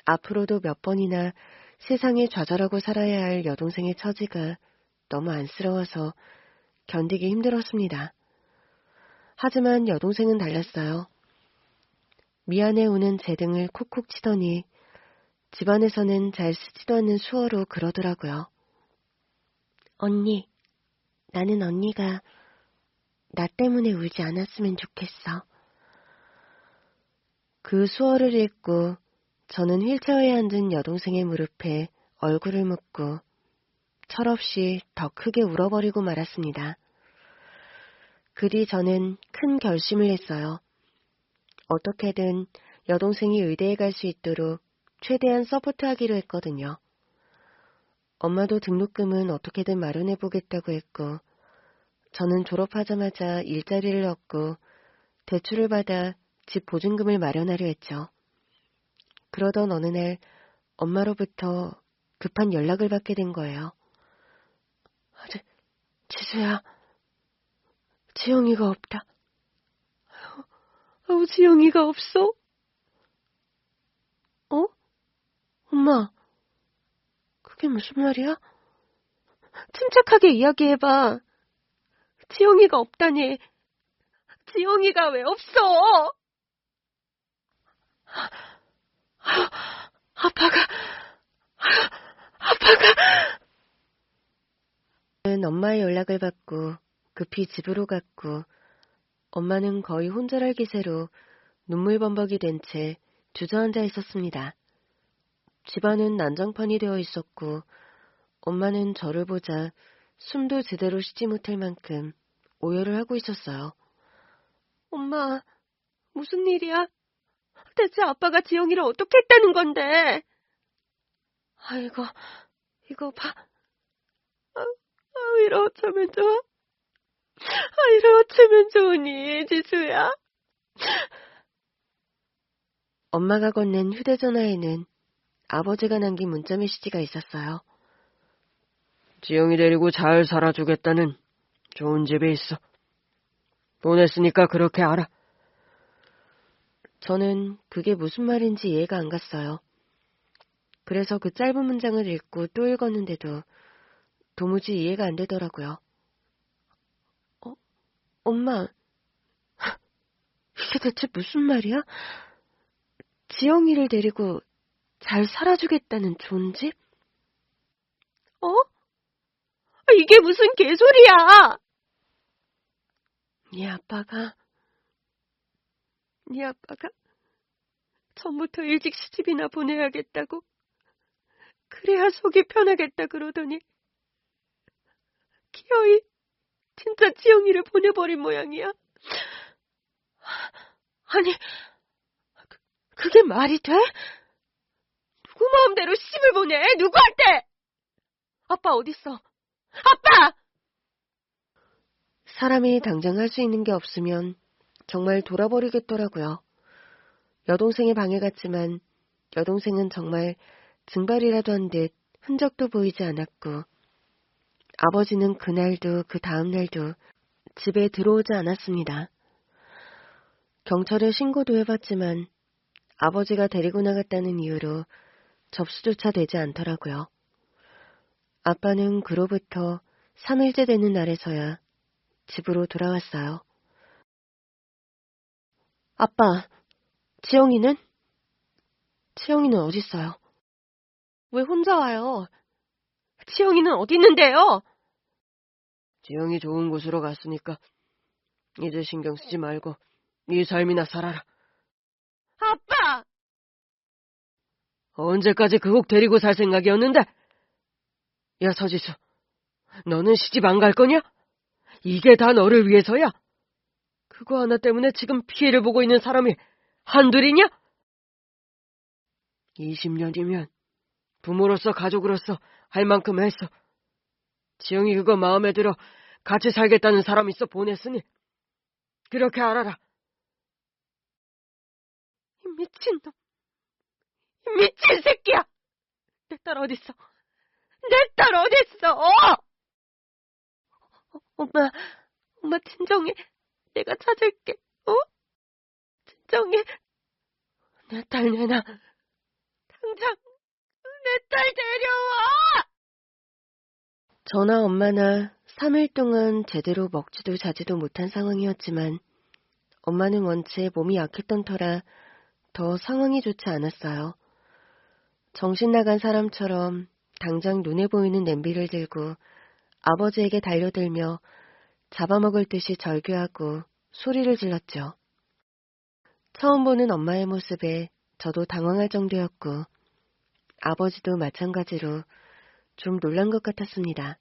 앞으로도 몇 번이나 세상에 좌절하고 살아야 할 여동생의 처지가 너무 안쓰러워서 견디기 힘들었습니다. 하지만 여동생은 달랐어요. 미안해 우는 제 등을 콕콕 치더니 집안에서는 잘 쓰지도 않는 수어로 그러더라고요. 언니, 나는 언니가 나 때문에 울지 않았으면 좋겠어. 그 수어를 읽고 저는 휠체어에 앉은 여동생의 무릎에 얼굴을 묻고 철없이 더 크게 울어버리고 말았습니다. 그 뒤 저는 큰 결심을 했어요. 어떻게든 여동생이 의대에 갈 수 있도록 최대한 서포트하기로 했거든요. 엄마도 등록금은 어떻게든 마련해보겠다고 했고 저는 졸업하자마자 일자리를 얻고 대출을 받아 집 보증금을 마련하려 했죠. 그러던 어느 날 엄마로부터 급한 연락을 받게 된 거예요. 지수야, 지영이가 없다. 지영이가 없어? 어? 엄마, 그게 무슨 말이야? 침착하게 이야기해봐. 지영이가 없다니. 지영이가 왜 없어? 아빠가 엄마의 연락을 받고 급히 집으로 갔고 엄마는 거의 혼절할 기세로 눈물범벅이 된 채 주저앉아 있었습니다. 집안은 난장판이 되어 있었고 엄마는 저를 보자 숨도 제대로 쉬지 못할 만큼 오열을 하고 있었어요. 엄마, 무슨 일이야? 대체 아빠가 지영이를 어떻게 했다는 건데? 이거 봐. 이러 어쩌면 좋아? 이러 어쩌면 좋으니, 지수야? 엄마가 건넨 휴대전화에는 아버지가 남긴 문자 메시지가 있었어요. 지영이 데리고 잘 살아주겠다는 좋은 집에 있어. 보냈으니까 그렇게 알아. 저는 그게 무슨 말인지 이해가 안 갔어요. 그래서 그 짧은 문장을 읽고 또 읽었는데도 도무지 이해가 안 되더라고요. 엄마, 이게 대체 무슨 말이야? 지영이를 데리고 잘 살아주겠다는 좋은 집? 이게 무슨 개소리야! 네 아빠가 전부터 일찍 시집이나 보내야겠다고 그래야 속이 편하겠다 그러더니 기어이 진짜 지영이를 보내버린 모양이야. 아니, 그게 말이 돼? 누구 마음대로 시집을 보내? 누구한테? 아빠 어딨어? 아빠! 사람이 당장 할 수 있는 게 없으면 정말 돌아버리겠더라고요. 여동생의 방에 갔지만 여동생은 정말 증발이라도 한 듯 흔적도 보이지 않았고 아버지는 그날도 그 다음 날도 집에 들어오지 않았습니다. 경찰에 신고도 해봤지만 아버지가 데리고 나갔다는 이유로 접수조차 되지 않더라고요. 아빠는 그로부터 3일째 되는 날에서야 집으로 돌아왔어요. 아빠, 지영이는? 지영이는 어딨어요? 왜 혼자 와요? 지영이는 어디 있는데요? 지영이 좋은 곳으로 갔으니까 이제 신경 쓰지 말고 네 삶이나 살아라. 아빠! 언제까지 그 곡 데리고 살 생각이었는데? 야, 서지수, 너는 시집 안 갈 거냐? 이게 다 너를 위해서야? 그거 하나 때문에 지금 피해를 보고 있는 사람이 한둘이냐? 20년이면 부모로서 가족으로서 할 만큼 했어. 지영이 그거 마음에 들어 같이 살겠다는 사람 있어 보냈으니 그렇게 알아라. 이 미친놈. 이 미친 새끼야! 내 딸 어딨어? 내 딸 어딨어? 엄마 진정해. 내가 찾을게. 진정해. 내 딸 내놔. 당장 내 딸 데려와! 저나 엄마나 3일 동안 제대로 먹지도 자지도 못한 상황이었지만 엄마는 원체 몸이 약했던 터라 더 상황이 좋지 않았어요. 정신 나간 사람처럼 당장 눈에 보이는 냄비를 들고 아버지에게 달려들며 잡아먹을 듯이 절규하고 소리를 질렀죠. 처음 보는 엄마의 모습에 저도 당황할 정도였고 아버지도 마찬가지로 좀 놀란 것 같았습니다.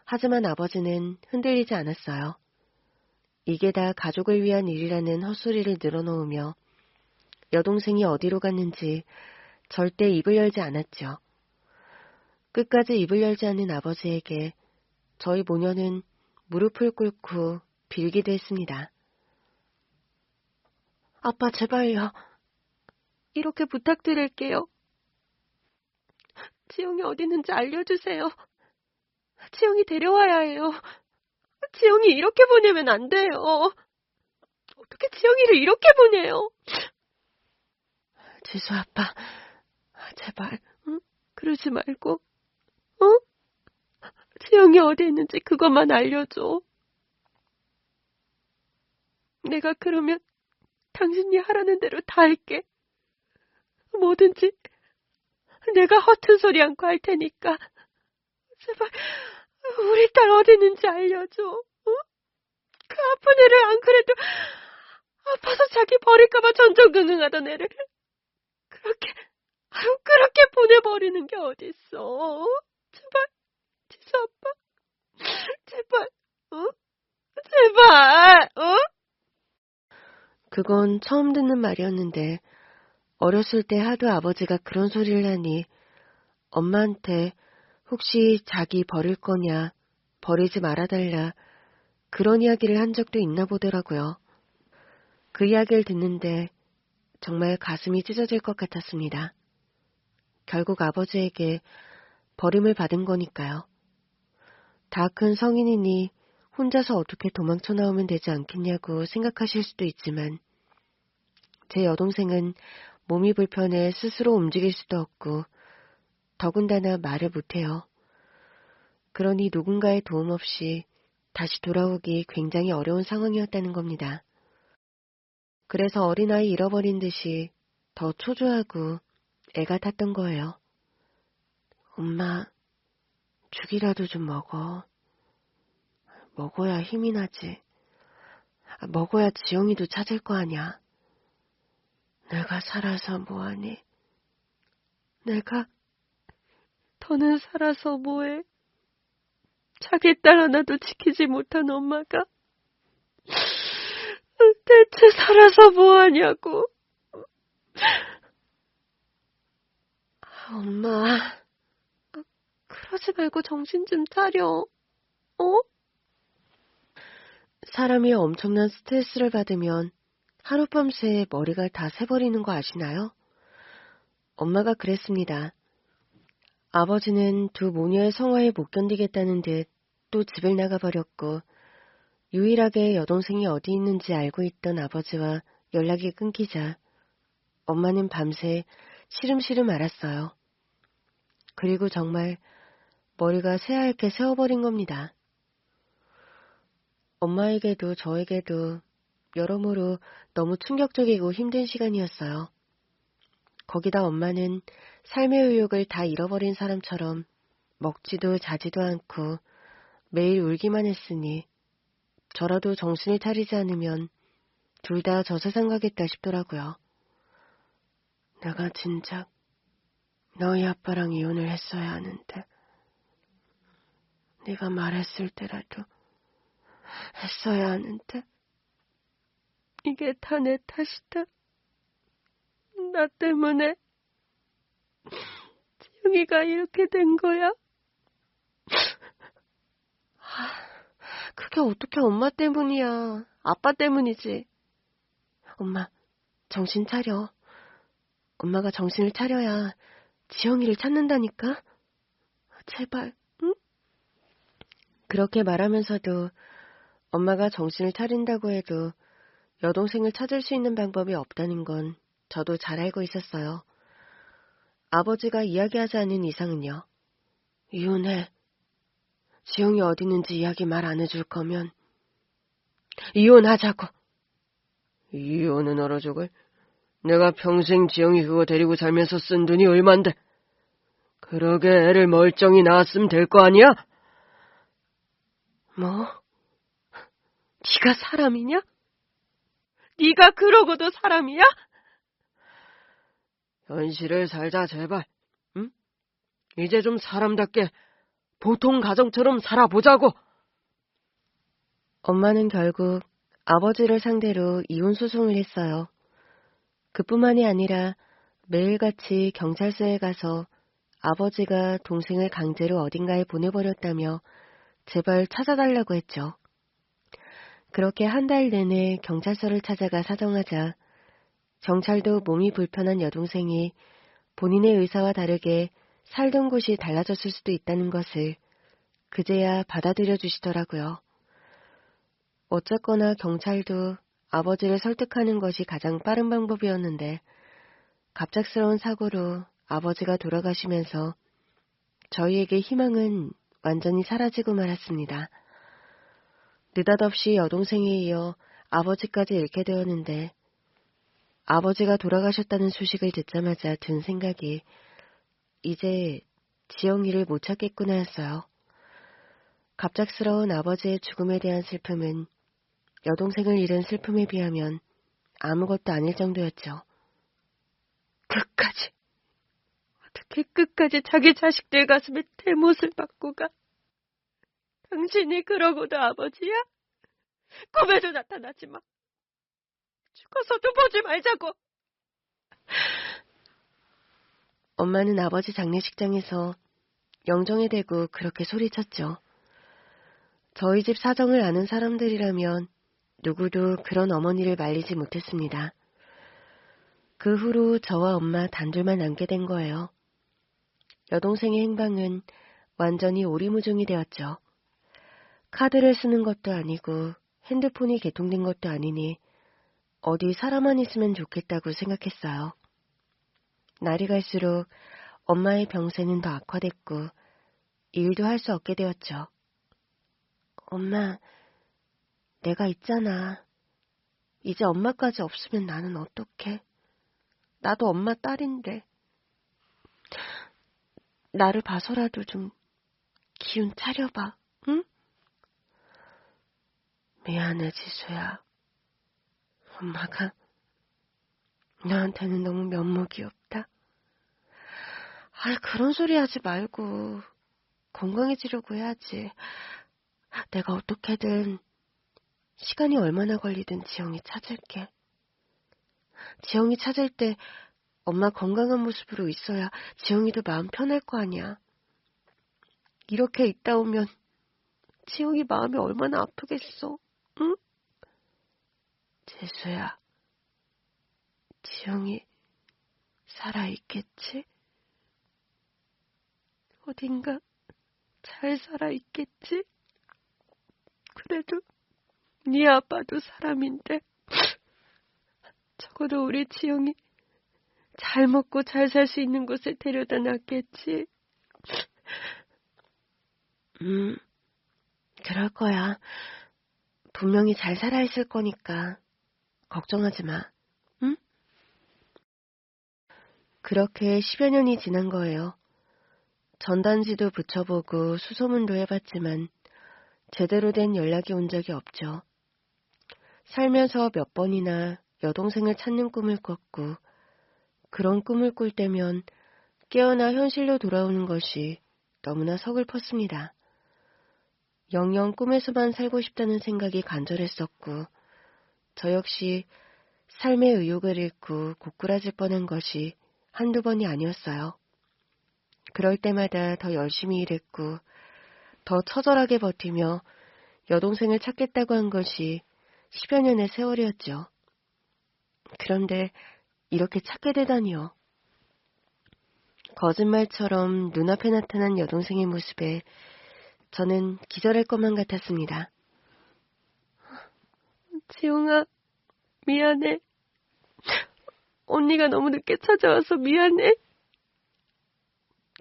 하지만 아버지는 흔들리지 않았어요. 이게 다 가족을 위한 일이라는 헛소리를 늘어놓으며 여동생이 어디로 갔는지 절대 입을 열지 않았죠. 끝까지 입을 열지 않는 아버지에게 저희 모녀는 무릎을 꿇고 빌기도 했습니다. 아빠 제발요. 이렇게 부탁드릴게요. 지영이 어디 있는지 알려주세요. 지영이 데려와야 해요. 지영이 이렇게 보내면 안 돼요. 어떻게 지영이를 이렇게 보내요? 지수 아빠, 제발, 응? 그러지 말고, 지영이 어디 있는지 그것만 알려줘. 내가 그러면 당신이 하라는 대로 다 할게. 뭐든지 내가 허튼 소리 않고 할 테니까. 제발 우리 딸 어디 있는지 알려줘. 그 아픈 애를 안 그래도 아파서 자기 버릴까봐 전전긍긍하던 애를 그렇게 보내버리는 게 어딨어. 제발, 지수 아빠. 제발, 제발, 그건 처음 듣는 말이었는데 어렸을 때 하도 아버지가 그런 소리를 하니 엄마한테 혹시 자기 버릴 거냐, 버리지 말아달라 그런 이야기를 한 적도 있나 보더라고요. 그 이야기를 듣는데 정말 가슴이 찢어질 것 같았습니다. 결국 아버지에게 버림을 받은 거니까요. 다 큰 성인이니 혼자서 어떻게 도망쳐 나오면 되지 않겠냐고 생각하실 수도 있지만 제 여동생은 몸이 불편해 스스로 움직일 수도 없고 더군다나 말을 못해요. 그러니 누군가의 도움 없이 다시 돌아오기 굉장히 어려운 상황이었다는 겁니다. 그래서 어린아이 잃어버린 듯이 더 초조하고 애가 탔던 거예요. 엄마, 죽이라도 좀 먹어. 먹어야 힘이 나지. 먹어야 지영이도 찾을 거 아냐. 내가 살아서 뭐하니? 더는 살아서 뭐해? 자기 딸 하나도 지키지 못한 엄마가 대체 살아서 뭐하냐고. 엄마, 그러지 말고 정신 좀 차려. 사람이 엄청난 스트레스를 받으면 하룻밤새 머리가 다 새버리는 거 아시나요? 엄마가 그랬습니다. 아버지는 두 모녀의 성화에 못 견디겠다는 듯 또 집을 나가버렸고, 유일하게 여동생이 어디 있는지 알고 있던 아버지와 연락이 끊기자 엄마는 밤새 시름시름 앓았어요. 그리고 정말 머리가 새하얗게 새어버린 겁니다. 엄마에게도 저에게도 여러모로 너무 충격적이고 힘든 시간이었어요. 거기다 엄마는 삶의 의욕을 다 잃어버린 사람처럼 먹지도 자지도 않고 매일 울기만 했으니 저라도 정신을 차리지 않으면 둘 다 저 세상 가겠다 싶더라고요. 내가 진작 너희 아빠랑 이혼을 했어야 하는데 네가 말했을 때라도 했어야 하는데 이게 다 내 탓이다. 나 때문에 지영이가 이렇게 된 거야. 그게 어떻게 엄마 때문이야. 아빠 때문이지. 엄마, 정신 차려. 엄마가 정신을 차려야 지영이를 찾는다니까. 제발, 응? 그렇게 말하면서도 엄마가 정신을 차린다고 해도 여동생을 찾을 수 있는 방법이 없다는 건 저도 잘 알고 있었어요. 아버지가 이야기하지 않은 이상은요. 이혼해. 지영이 어디 있는지 이야기 말 안 해줄 거면 이혼하자고. 이혼은 얼어 죽을. 내가 평생 지영이 그거 데리고 살면서 쓴 돈이 얼만데. 그러게 애를 멀쩡히 낳았으면 될 거 아니야? 뭐? 네가 사람이냐? 네가 그러고도 사람이야? 현실을 살자 제발. 응? 이제 좀 사람답게 보통 가정처럼 살아보자고. 엄마는 결국 아버지를 상대로 이혼 소송을 했어요. 그뿐만이 아니라 매일같이 경찰서에 가서 아버지가 동생을 강제로 어딘가에 보내버렸다며 제발 찾아달라고 했죠. 그렇게 한 달 내내 경찰서를 찾아가 사정하자 경찰도 몸이 불편한 여동생이 본인의 의사와 다르게 살던 곳이 달라졌을 수도 있다는 것을 그제야 받아들여 주시더라고요. 어쨌거나 경찰도 아버지를 설득하는 것이 가장 빠른 방법이었는데 갑작스러운 사고로 아버지가 돌아가시면서 저희에게 희망은 완전히 사라지고 말았습니다. 느닷없이 여동생에 이어 아버지까지 잃게 되었는데 아버지가 돌아가셨다는 소식을 듣자마자 든 생각이 이제 지영이를 못 찾겠구나였어요. 갑작스러운 아버지의 죽음에 대한 슬픔은 여동생을 잃은 슬픔에 비하면 아무것도 아닐 정도였죠. 어떻게 끝까지 자기 자식들 가슴에 대못을 받고 가? 당신이 그러고도 아버지야? 꿈에도 나타나지 마. 죽어서도 보지 말자고. 엄마는 아버지 장례식장에서 영정에 대고 그렇게 소리쳤죠. 저희 집 사정을 아는 사람들이라면 누구도 그런 어머니를 말리지 못했습니다. 그 후로 저와 엄마 단둘만 남게 된 거예요. 여동생의 행방은 완전히 오리무중이 되었죠. 카드를 쓰는 것도 아니고 핸드폰이 개통된 것도 아니니 어디 사람만 있으면 좋겠다고 생각했어요. 날이 갈수록 엄마의 병세는 더 악화됐고 일도 할 수 없게 되었죠. 엄마, 내가 있잖아. 이제 엄마까지 없으면 나는 어떡해? 나도 엄마 딸인데. 나를 봐서라도 좀 기운 차려봐, 응? 미안해, 지수야. 엄마가 너한테는 너무 면목이 없다. 그런 소리 하지 말고 건강해지려고 해야지. 내가 어떻게든 시간이 얼마나 걸리든 지영이 찾을게. 지영이 찾을 때 엄마 건강한 모습으로 있어야 지영이도 마음 편할 거 아니야. 이렇게 있다 오면 지영이 마음이 얼마나 아프겠어, 응? 재수야, 지영이 살아있겠지? 어딘가 잘 살아있겠지? 그래도 네 아빠도 사람인데 적어도 우리 지영이 잘 먹고 잘 살 수 있는 곳에 데려다 놨겠지? 그럴 거야. 분명히 잘 살아있을 거니까 걱정하지 마, 응? 그렇게 10여 년이 지난 거예요. 전단지도 붙여보고 수소문도 해봤지만 제대로 된 연락이 온 적이 없죠. 살면서 몇 번이나 여동생을 찾는 꿈을 꿨고 그런 꿈을 꿀 때면 깨어나 현실로 돌아오는 것이 너무나 서글펐습니다. 영영 꿈에서만 살고 싶다는 생각이 간절했었고 저 역시 삶의 의욕을 잃고 고꾸라질 뻔한 것이 한두 번이 아니었어요. 그럴 때마다 더 열심히 일했고 더 처절하게 버티며 여동생을 찾겠다고 한 것이 10여 년의 세월이었죠. 그런데 이렇게 찾게 되다니요. 거짓말처럼 눈앞에 나타난 여동생의 모습에 저는 기절할 것만 같았습니다. 지용아, 미안해. 언니가 너무 늦게 찾아와서 미안해.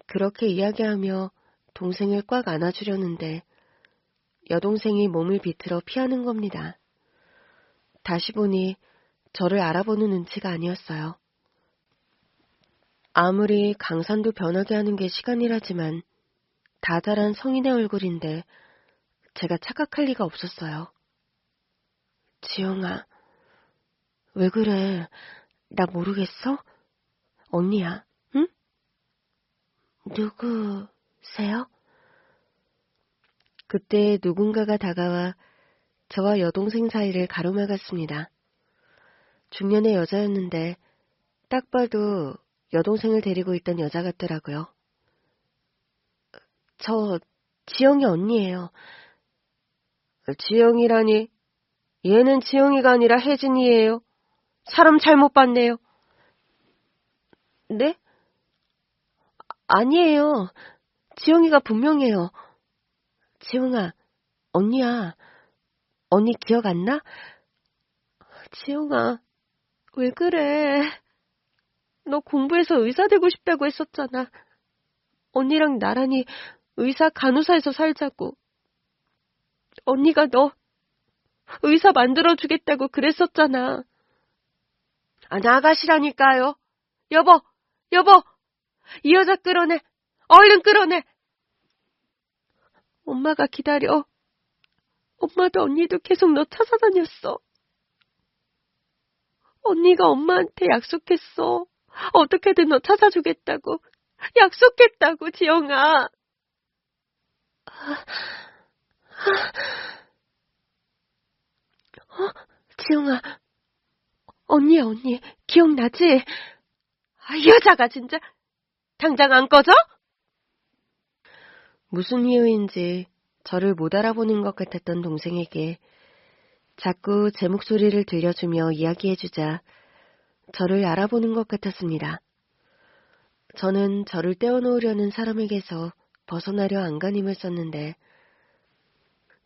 그렇게 이야기하며 동생을 꽉 안아주려는데 여동생이 몸을 비틀어 피하는 겁니다. 다시 보니 저를 알아보는 눈치가 아니었어요. 아무리 강산도 변하게 하는 게 시간이라지만 다 자란 성인의 얼굴인데 제가 착각할 리가 없었어요. 지영아, 왜 그래? 나 모르겠어? 언니야, 응? 누구세요? 그때 누군가가 다가와 저와 여동생 사이를 가로막았습니다. 중년의 여자였는데 딱 봐도 여동생을 데리고 있던 여자 같더라고요. 저 지영이 언니예요. 지영이라니? 얘는 지영이가 아니라 혜진이에요. 사람 잘못 봤네요. 네? 아니에요. 지영이가 분명해요. 지영아, 언니야. 언니 기억 안 나? 지영아, 왜 그래? 너 공부해서 의사 되고 싶다고 했었잖아. 언니랑 나란히 의사 간호사에서 살자고. 언니가 너 의사 만들어주겠다고 그랬었잖아. 아, 나가시라니까요. 여보, 여보, 이 여자 끌어내. 얼른 끌어내. 엄마가 기다려. 엄마도 언니도 계속 너 찾아다녔어. 언니가 엄마한테 약속했어. 어떻게든 너 찾아주겠다고. 약속했다고, 지영아. 지영아, 언니야, 언니. 기억나지? 아, 이 여자가 진짜. 당장 안 꺼져? 무슨 이유인지 저를 못 알아보는 것 같았던 동생에게 자꾸 제 목소리를 들려주며 이야기해주자 저를 알아보는 것 같았습니다. 저는 저를 떼어놓으려는 사람에게서 벗어나려 안간힘을 썼는데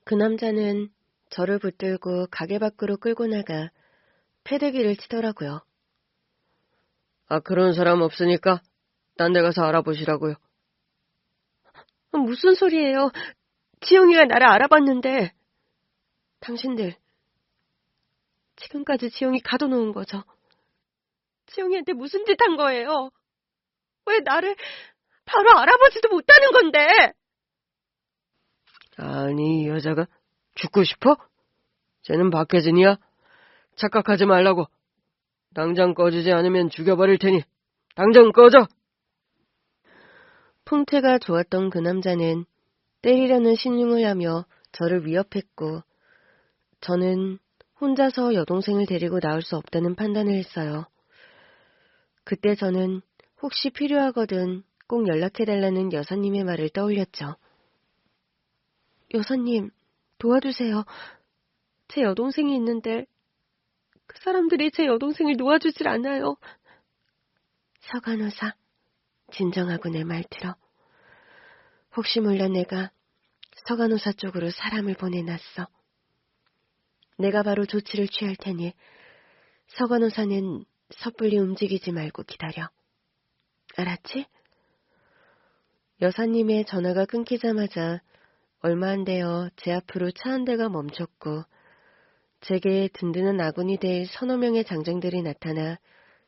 그 남자는 저를 붙들고 가게 밖으로 끌고 나가 패대기를 치더라고요. 아, 그런 사람 없으니까 딴 데 가서 알아보시라고요. 무슨 소리예요? 지영이가 나를 알아봤는데. 당신들, 지금까지 지영이 가둬놓은 거죠. 지영이한테 무슨 짓 한 거예요? 왜 나를 바로 알아보지도 못하는 건데? 아니, 이 여자가 죽고 싶어? 쟤는 박혜진이야. 착각하지 말라고. 당장 꺼지지 않으면 죽여버릴 테니 당장 꺼져! 풍태가 좋았던 그 남자는 때리려는 신용을 하며 저를 위협했고 저는 혼자서 여동생을 데리고 나올 수 없다는 판단을 했어요. 그때 저는 혹시 필요하거든 꼭 연락해달라는 여사님의 말을 떠올렸죠. 여사님, 도와주세요. 제 여동생이 있는데 그 사람들이 제 여동생을 놓아주질 않아요. 서 간호사, 진정하고 내 말 들어. 혹시 몰라 내가 서 간호사 쪽으로 사람을 보내놨어. 내가 바로 조치를 취할 테니 서 간호사는 섣불리 움직이지 말고 기다려. 알았지? 여사님의 전화가 끊기자마자 얼마 안 되어 제 앞으로 차 한 대가 멈췄고 제게 든든한 아군이 될 서너 명의 장정들이 나타나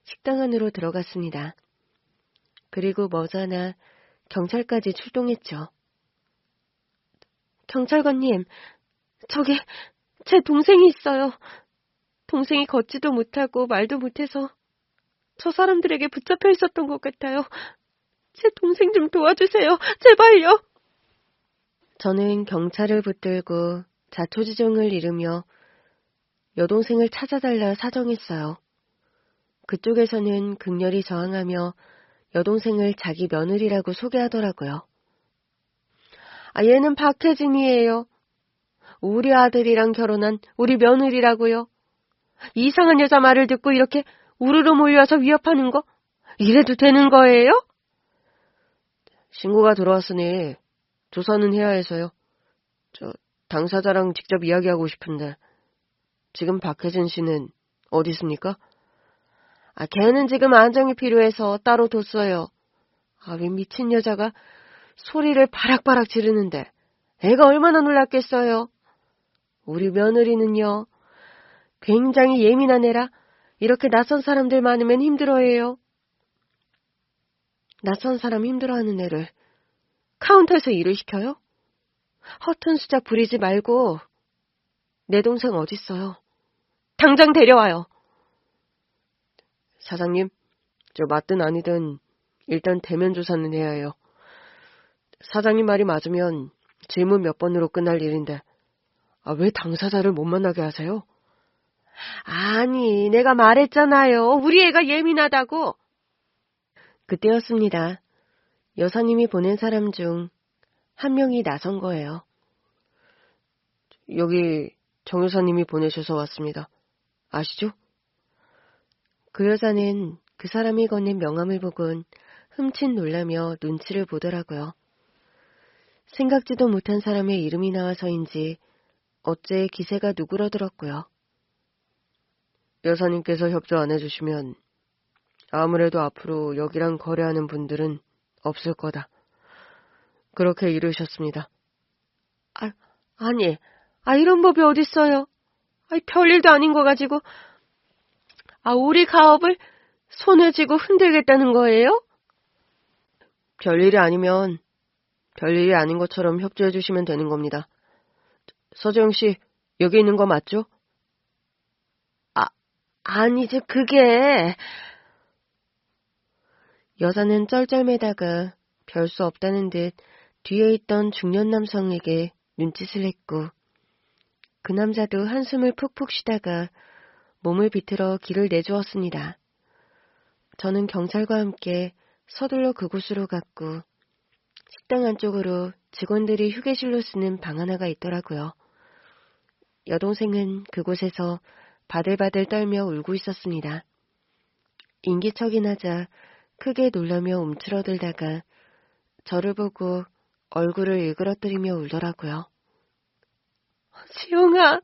식당 안으로 들어갔습니다. 그리고 머지않아 경찰까지 출동했죠. 경찰관님, 저기 제 동생이 있어요. 동생이 걷지도 못하고 말도 못해서 저 사람들에게 붙잡혀 있었던 것 같아요. 제 동생 좀 도와주세요. 제발요. 저는 경찰을 붙들고 자초지종을 이루며 여동생을 찾아달라 사정했어요. 그쪽에서는 극렬히 저항하며 여동생을 자기 며느리라고 소개하더라고요. 얘는 박혜진이에요. 우리 아들이랑 결혼한 우리 며느리라고요. 이상한 여자 말을 듣고 이렇게 우르르 몰려와서 위협하는 거? 이래도 되는 거예요? 신고가 들어왔으니 조사는 해야 해서요. 당사자랑 직접 이야기하고 싶은데 지금 박혜진 씨는 어디 있습니까? 걔는 지금 안정이 필요해서 따로 뒀어요. 왜 미친 여자가 소리를 바락바락 지르는데 애가 얼마나 놀랐겠어요. 우리 며느리는요. 굉장히 예민한 애라 이렇게 낯선 사람들 많으면 힘들어해요. 낯선 사람 힘들어하는 애를 카운터에서 일을 시켜요? 허튼 수작 부리지 말고 내 동생 어딨어요? 당장 데려와요. 사장님, 맞든 아니든 일단 대면 조사는 해야 해요. 사장님 말이 맞으면 질문 몇 번으로 끝날 일인데 왜 당사자를 못 만나게 하세요? 아니, 내가 말했잖아요. 우리 애가 예민하다고. 그때였습니다. 여사님이 보낸 사람 중 한 명이 나선 거예요. 여기 정 여사님이 보내셔서 왔습니다. 아시죠? 그 여자는 그 사람이 건넨 명함을 보곤 흠칫 놀라며 눈치를 보더라고요. 생각지도 못한 사람의 이름이 나와서인지 어째 기세가 누그러들었고요. 여사님께서 협조 안 해주시면 아무래도 앞으로 여기랑 거래하는 분들은 없을 거다. 그렇게 이르셨습니다. 아니, 이런 법이 어딨어요? 별일도 아닌 거 가지고. 우리 가업을 손에 쥐고 흔들겠다는 거예요? 별일이 아니면 별일이 아닌 것처럼 협조해 주시면 되는 겁니다. 서재영 씨, 여기 있는 거 맞죠? 아니지, 그게. 여자는 쩔쩔매다가 별 수 없다는 듯 뒤에 있던 중년 남성에게 눈짓을 했고 그 남자도 한숨을 푹푹 쉬다가 몸을 비틀어 길을 내주었습니다. 저는 경찰과 함께 서둘러 그곳으로 갔고 식당 안쪽으로 직원들이 휴게실로 쓰는 방 하나가 있더라고요. 여동생은 그곳에서 바들바들 떨며 울고 있었습니다. 인기척이 크게 놀라며 움츠러들다가 저를 보고 얼굴을 일그러뜨리며 울더라고요. 지용아!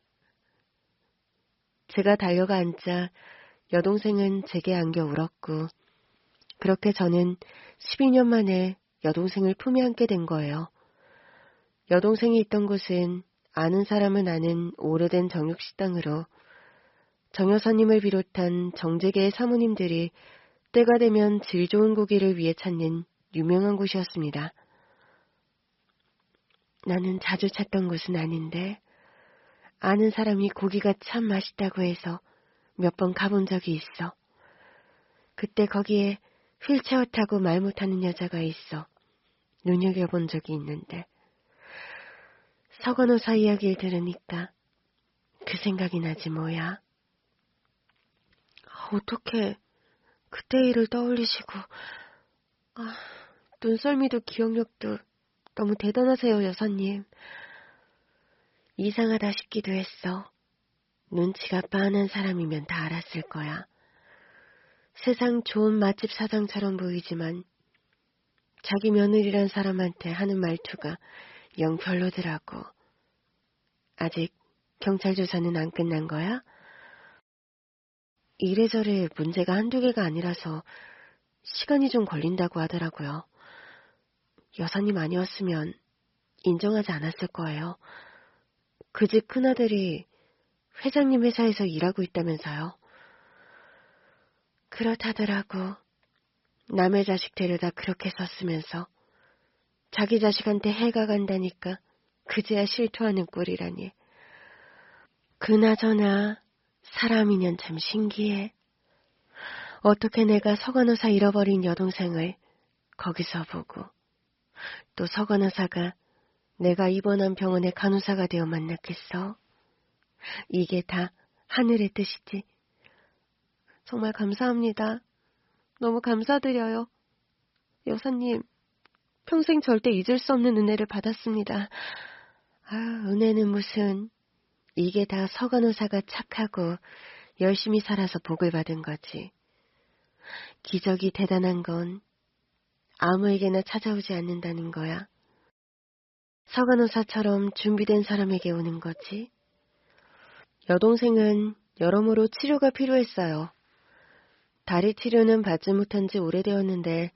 제가 달려가 앉자 여동생은 제게 안겨 울었고 그렇게 저는 12년 만에 여동생을 품에 안게 된 거예요. 여동생이 있던 곳은 아는 사람은 아는 오래된 정육식당으로 정 여사님을 비롯한 정재계의 사모님들이 때가 되면 질 좋은 고기를 위해 찾는 유명한 곳이었습니다. 나는 자주 찾던 곳은 아닌데 아는 사람이 고기가 참 맛있다고 해서 몇 번 가본 적이 있어. 그때 거기에 휠체어 타고 말 못하는 여자가 있어 눈여겨본 적이 있는데 서건호사 이야기를 들으니까 그 생각이 나지 뭐야. 어떡해. 그때 일을 떠올리시고, 눈썰미도 기억력도 너무 대단하세요, 여사님. 이상하다 싶기도 했어. 눈치가 빤한 사람이면 다 알았을 거야. 세상 좋은 맛집 사장처럼 보이지만 자기 며느리란 사람한테 하는 말투가 영 별로더라고. 아직 경찰 조사는 안 끝난 거야? 이래저래 문제가 한두 개가 아니라서 시간이 좀 걸린다고 하더라고요. 여사님 아니었으면 인정하지 않았을 거예요. 그 집 큰아들이 회장님 회사에서 일하고 있다면서요. 그렇다더라고. 남의 자식 데려다 그렇게 썼으면서 자기 자식한테 해가 간다니까 그제야 실토하는 꼴이라니. 그나저나 사람이년 참 신기해. 어떻게 내가 서간호사 잃어버린 여동생을 거기서 보고 또 서간호사가 내가 입원한 병원의 간호사가 되어 만났겠어. 이게 다 하늘의 뜻이지. 정말 감사합니다. 너무 감사드려요. 여사님, 평생 절대 잊을 수 없는 은혜를 받았습니다. 은혜는 무슨. 이게 다 서간호사가 착하고 열심히 살아서 복을 받은 거지. 기적이 대단한 건 아무에게나 찾아오지 않는다는 거야. 서간호사처럼 준비된 사람에게 오는 거지. 여동생은 여러모로 치료가 필요했어요. 다리 치료는 받지 못한 지 오래되었는데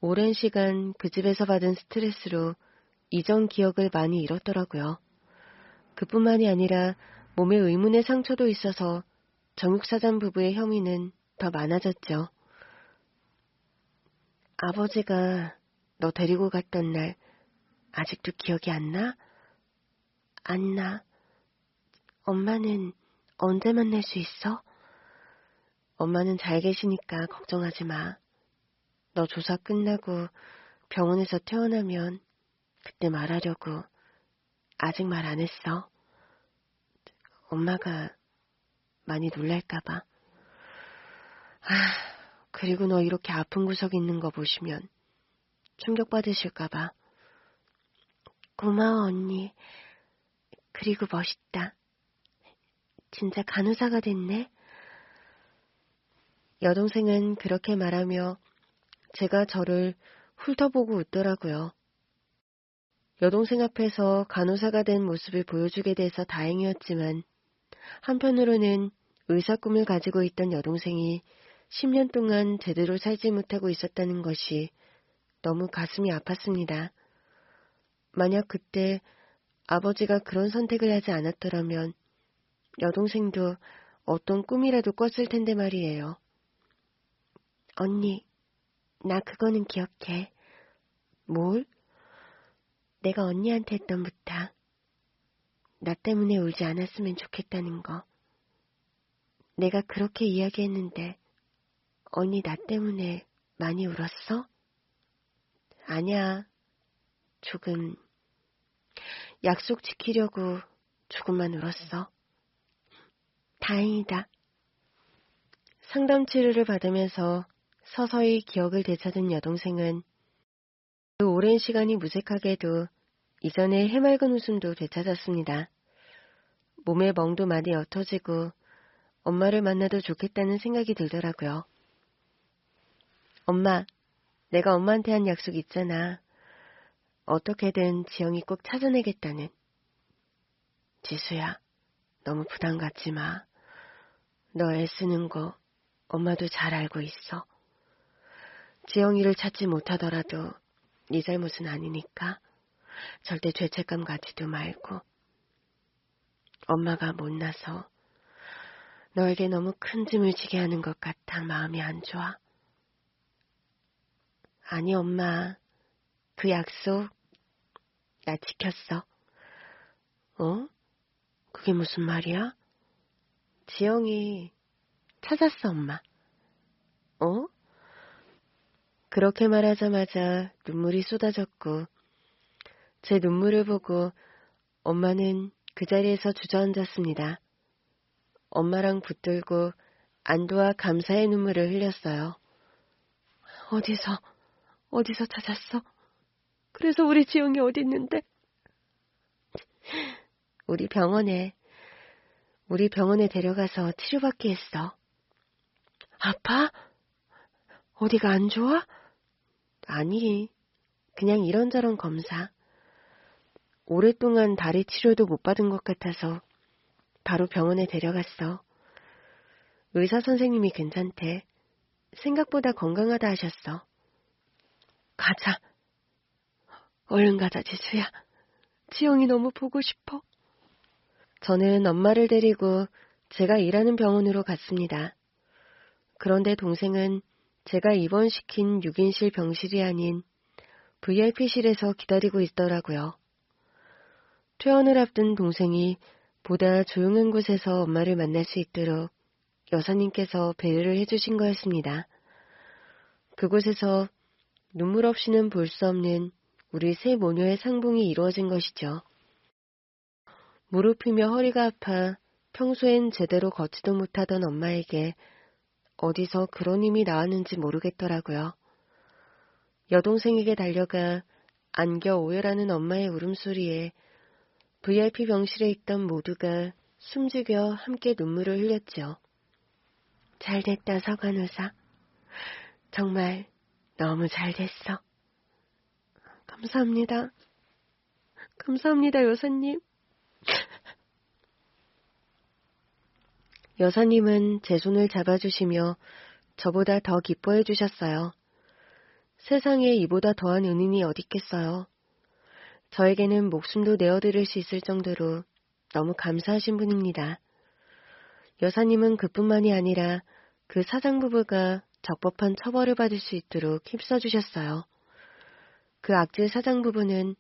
오랜 시간 그 집에서 받은 스트레스로 이전 기억을 많이 잃었더라고요. 그뿐만이 아니라 몸에 의문의 상처도 있어서 정육사장 부부의 혐의는 더 많아졌죠. 아버지가 너 데리고 갔던 날 아직도 기억이 안 나? 안 나. 엄마는 언제 만날 수 있어? 엄마는 잘 계시니까 걱정하지 마. 너 조사 끝나고 병원에서 퇴원하면 그때 말하려고. 아직 말 안 했어. 엄마가 많이 놀랄까봐. 그리고 너 이렇게 아픈 구석 있는 거 보시면 충격받으실까봐. 고마워, 언니. 그리고 멋있다. 진짜 간호사가 됐네. 여동생은 그렇게 말하며 제가 저를 훑어보고 웃더라고요. 여동생 앞에서 간호사가 된 모습을 보여주게 돼서 다행이었지만 한편으로는 의사 꿈을 가지고 있던 여동생이 10년 동안 제대로 살지 못하고 있었다는 것이 너무 가슴이 아팠습니다. 만약 그때 아버지가 그런 선택을 하지 않았더라면 여동생도 어떤 꿈이라도 꿨을 텐데 말이에요. 언니, 나 그거는 기억해. 뭘? 내가 언니한테 했던 부탁. 나 때문에 울지 않았으면 좋겠다는 거. 내가 그렇게 이야기했는데 언니 나 때문에 많이 울었어? 아니야. 조금. 약속 지키려고 조금만 울었어. 다행이다. 상담 치료를 받으면서 서서히 기억을 되찾은 여동생은 그 오랜 시간이 무색하게도 이전의 해맑은 웃음도 되찾았습니다. 몸의 멍도 많이 옅어지고 엄마를 만나도 좋겠다는 생각이 들더라고요. 엄마, 내가 엄마한테 한 약속 있잖아. 어떻게든 지영이 꼭 찾아내겠다는. 지수야, 너무 부담 갖지 마. 너 애쓰는 거 엄마도 잘 알고 있어. 지영이를 찾지 못하더라도 네 잘못은 아니니까 절대 죄책감 갖지도 말고. 엄마가 못나서 너에게 너무 큰 짐을 지게 하는 것 같아 마음이 안 좋아. 아니 엄마, 그 약속 나 지켰어. 어? 그게 무슨 말이야? 지영이 찾았어 엄마. 어? 그렇게 말하자마자 눈물이 쏟아졌고 제 눈물을 보고 엄마는 그 자리에서 주저앉았습니다. 엄마랑 붙들고 안도와 감사의 눈물을 흘렸어요. 어디서 찾았어? 그래서 우리 지영이 어디 있는데? 우리 병원에 데려가서 치료받게 했어. 아파? 어디가 안 좋아? 아니, 그냥 이런저런 검사. 오랫동안 다리 치료도 못 받은 것 같아서 바로 병원에 데려갔어. 의사 선생님이 괜찮대. 생각보다 건강하다 하셨어. 가자. 얼른 가자, 지수야. 지영이 너무 보고 싶어. 저는 엄마를 데리고 제가 일하는 병원으로 갔습니다. 그런데 동생은 제가 입원시킨 6인실 병실이 아닌 VIP실에서 기다리고 있더라고요. 퇴원을 앞둔 동생이 보다 조용한 곳에서 엄마를 만날 수 있도록 여사님께서 배려를 해주신 거였습니다. 그곳에서 눈물 없이는 볼 수 없는 우리 세 모녀의 상봉이 이루어진 것이죠. 무릎이며 허리가 아파 평소엔 제대로 걷지도 못하던 엄마에게 어디서 그런 힘이 나왔는지 모르겠더라고요. 여동생에게 달려가 안겨 오열하는 엄마의 울음소리에 VIP 병실에 있던 모두가 숨죽여 함께 눈물을 흘렸죠. 잘됐다, 서간호사. 정말 너무 잘됐어. 감사합니다. 감사합니다, 여사님. 여사님은 제 손을 잡아주시며 저보다 더 기뻐해 주셨어요. 세상에 이보다 더한 은인이 어딨겠어요. 저에게는 목숨도 내어드릴 수 있을 정도로 너무 감사하신 분입니다. 여사님은 그뿐만이 아니라 그 사장부부가 적법한 처벌을 받을 수 있도록 힘써주셨어요. 그 악질 사장부부는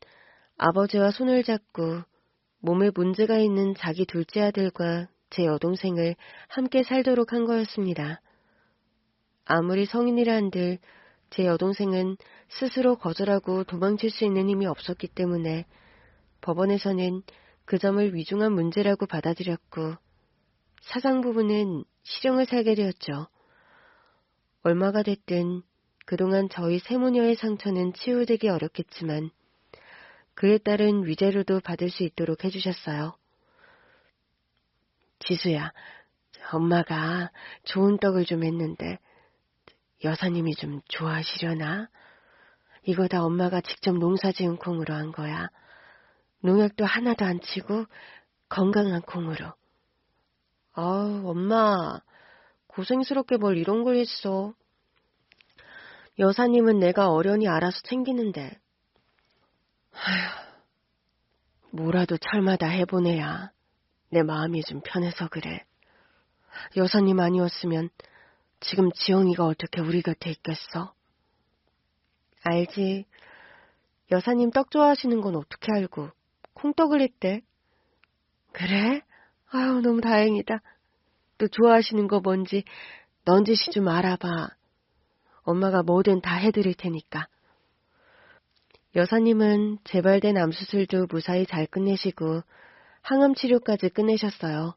아버지와 손을 잡고 몸에 문제가 있는 자기 둘째 아들과 제 여동생을 함께 살도록 한 거였습니다. 아무리 성인이라 한들 제 여동생은 스스로 거절하고 도망칠 수 있는 힘이 없었기 때문에 법원에서는 그 점을 위중한 문제라고 받아들였고 사장부부는 실형을 살게 되었죠. 얼마가 됐든 그동안 저희 세모녀의 상처는 치유되기 어렵겠지만 그에 따른 위자료도 받을 수 있도록 해주셨어요. 지수야, 엄마가 좋은 떡을 좀 했는데 여사님이 좀 좋아하시려나? 이거 다 엄마가 직접 농사지은 콩으로 한 거야. 농약도 하나도 안 치고 건강한 콩으로. 엄마, 고생스럽게 뭘 이런 걸 했어. 여사님은 내가 어련히 알아서 챙기는데. 뭐라도 철마다 해보내야 내 마음이 좀 편해서 그래. 여사님 아니었으면 지금 지영이가 어떻게 우리 곁에 있겠어? 알지. 여사님 떡 좋아하시는 건 어떻게 알고 콩떡을 했대? 그래? 아유, 너무 다행이다. 또 좋아하시는 거 뭔지 넌지시 좀 알아봐. 엄마가 뭐든 다 해드릴 테니까. 여사님은 재발된 암수술도 무사히 잘 끝내시고 항암 치료까지 끝내셨어요.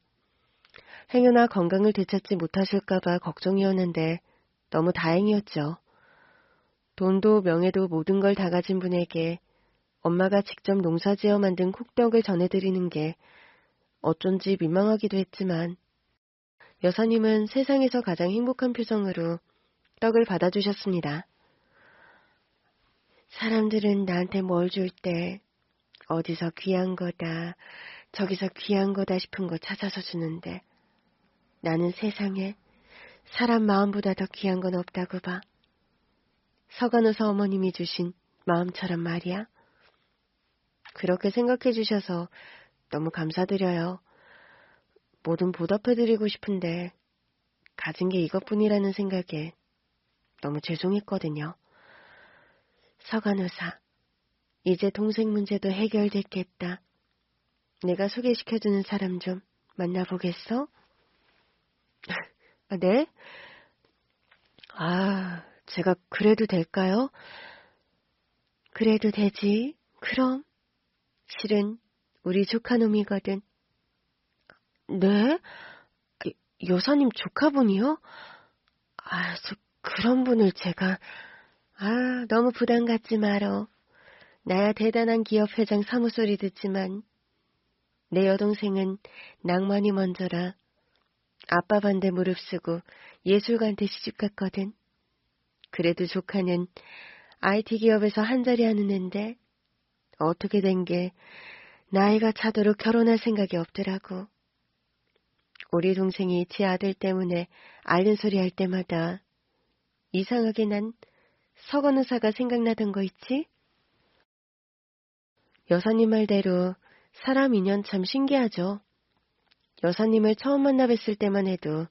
행여나 건강을 되찾지 못하실까봐 걱정이었는데 너무 다행이었죠. 돈도 명예도 모든 걸 다 가진 분에게 엄마가 직접 농사지어 만든 콩떡을 전해드리는 게 어쩐지 민망하기도 했지만 여사님은 세상에서 가장 행복한 표정으로 떡을 받아주셨습니다. 사람들은 나한테 뭘 줄 때 어디서 귀한 거다, 저기서 귀한 거다 싶은 거 찾아서 주는데 나는 세상에 사람 마음보다 더 귀한 건 없다고 봐. 서간호사 어머님이 주신 마음처럼 말이야. 그렇게 생각해 주셔서 너무 감사드려요. 뭐든 보답해드리고 싶은데 가진 게 이것뿐이라는 생각에 너무 죄송했거든요. 서간호사, 이제 동생 문제도 해결됐겠다. 내가 소개시켜주는 사람 좀 만나보겠어? 네? 제가 그래도 될까요? 그래도 되지. 그럼. 실은 우리 조카놈이거든. 네? 여사님 조카분이요? 그런 분을 제가... 너무 부담 갖지 마러. 나야 대단한 기업 회장 사무소리 듣지만 내 여동생은 낭만이 먼저라. 아빠 반대 무릅쓰고 예술가한테 시집갔거든. 그래도 조카는 IT 기업에서 한자리 하는 앤데 어떻게 된 게 나이가 차도록 결혼할 생각이 없더라고. 우리 동생이 지 아들 때문에 앓는 소리 할 때마다 이상하게 난 서건우사가 생각나던 거 있지? 여사님 말대로 사람 인연 참 신기하죠. 여사님을 처음 만나 뵀을 때만 해도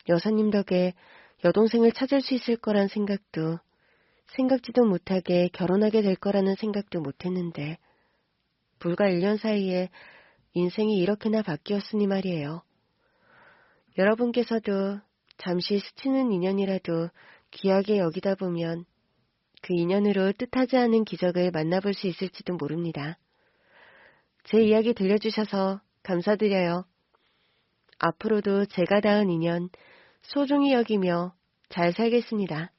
여사님 덕에 여동생을 찾을 수 있을 거란 생각도, 생각지도 못하게 결혼하게 될 거라는 생각도 못했는데 불과 1년 사이에 인생이 이렇게나 바뀌었으니 말이에요. 여러분께서도 잠시 스치는 인연이라도 귀하게 여기다 보면 그 인연으로 뜻하지 않은 기적을 만나볼 수 있을지도 모릅니다. 제 이야기 들려주셔서 감사드려요. 앞으로도 제가 닿은 인연 소중히 여기며 잘 살겠습니다.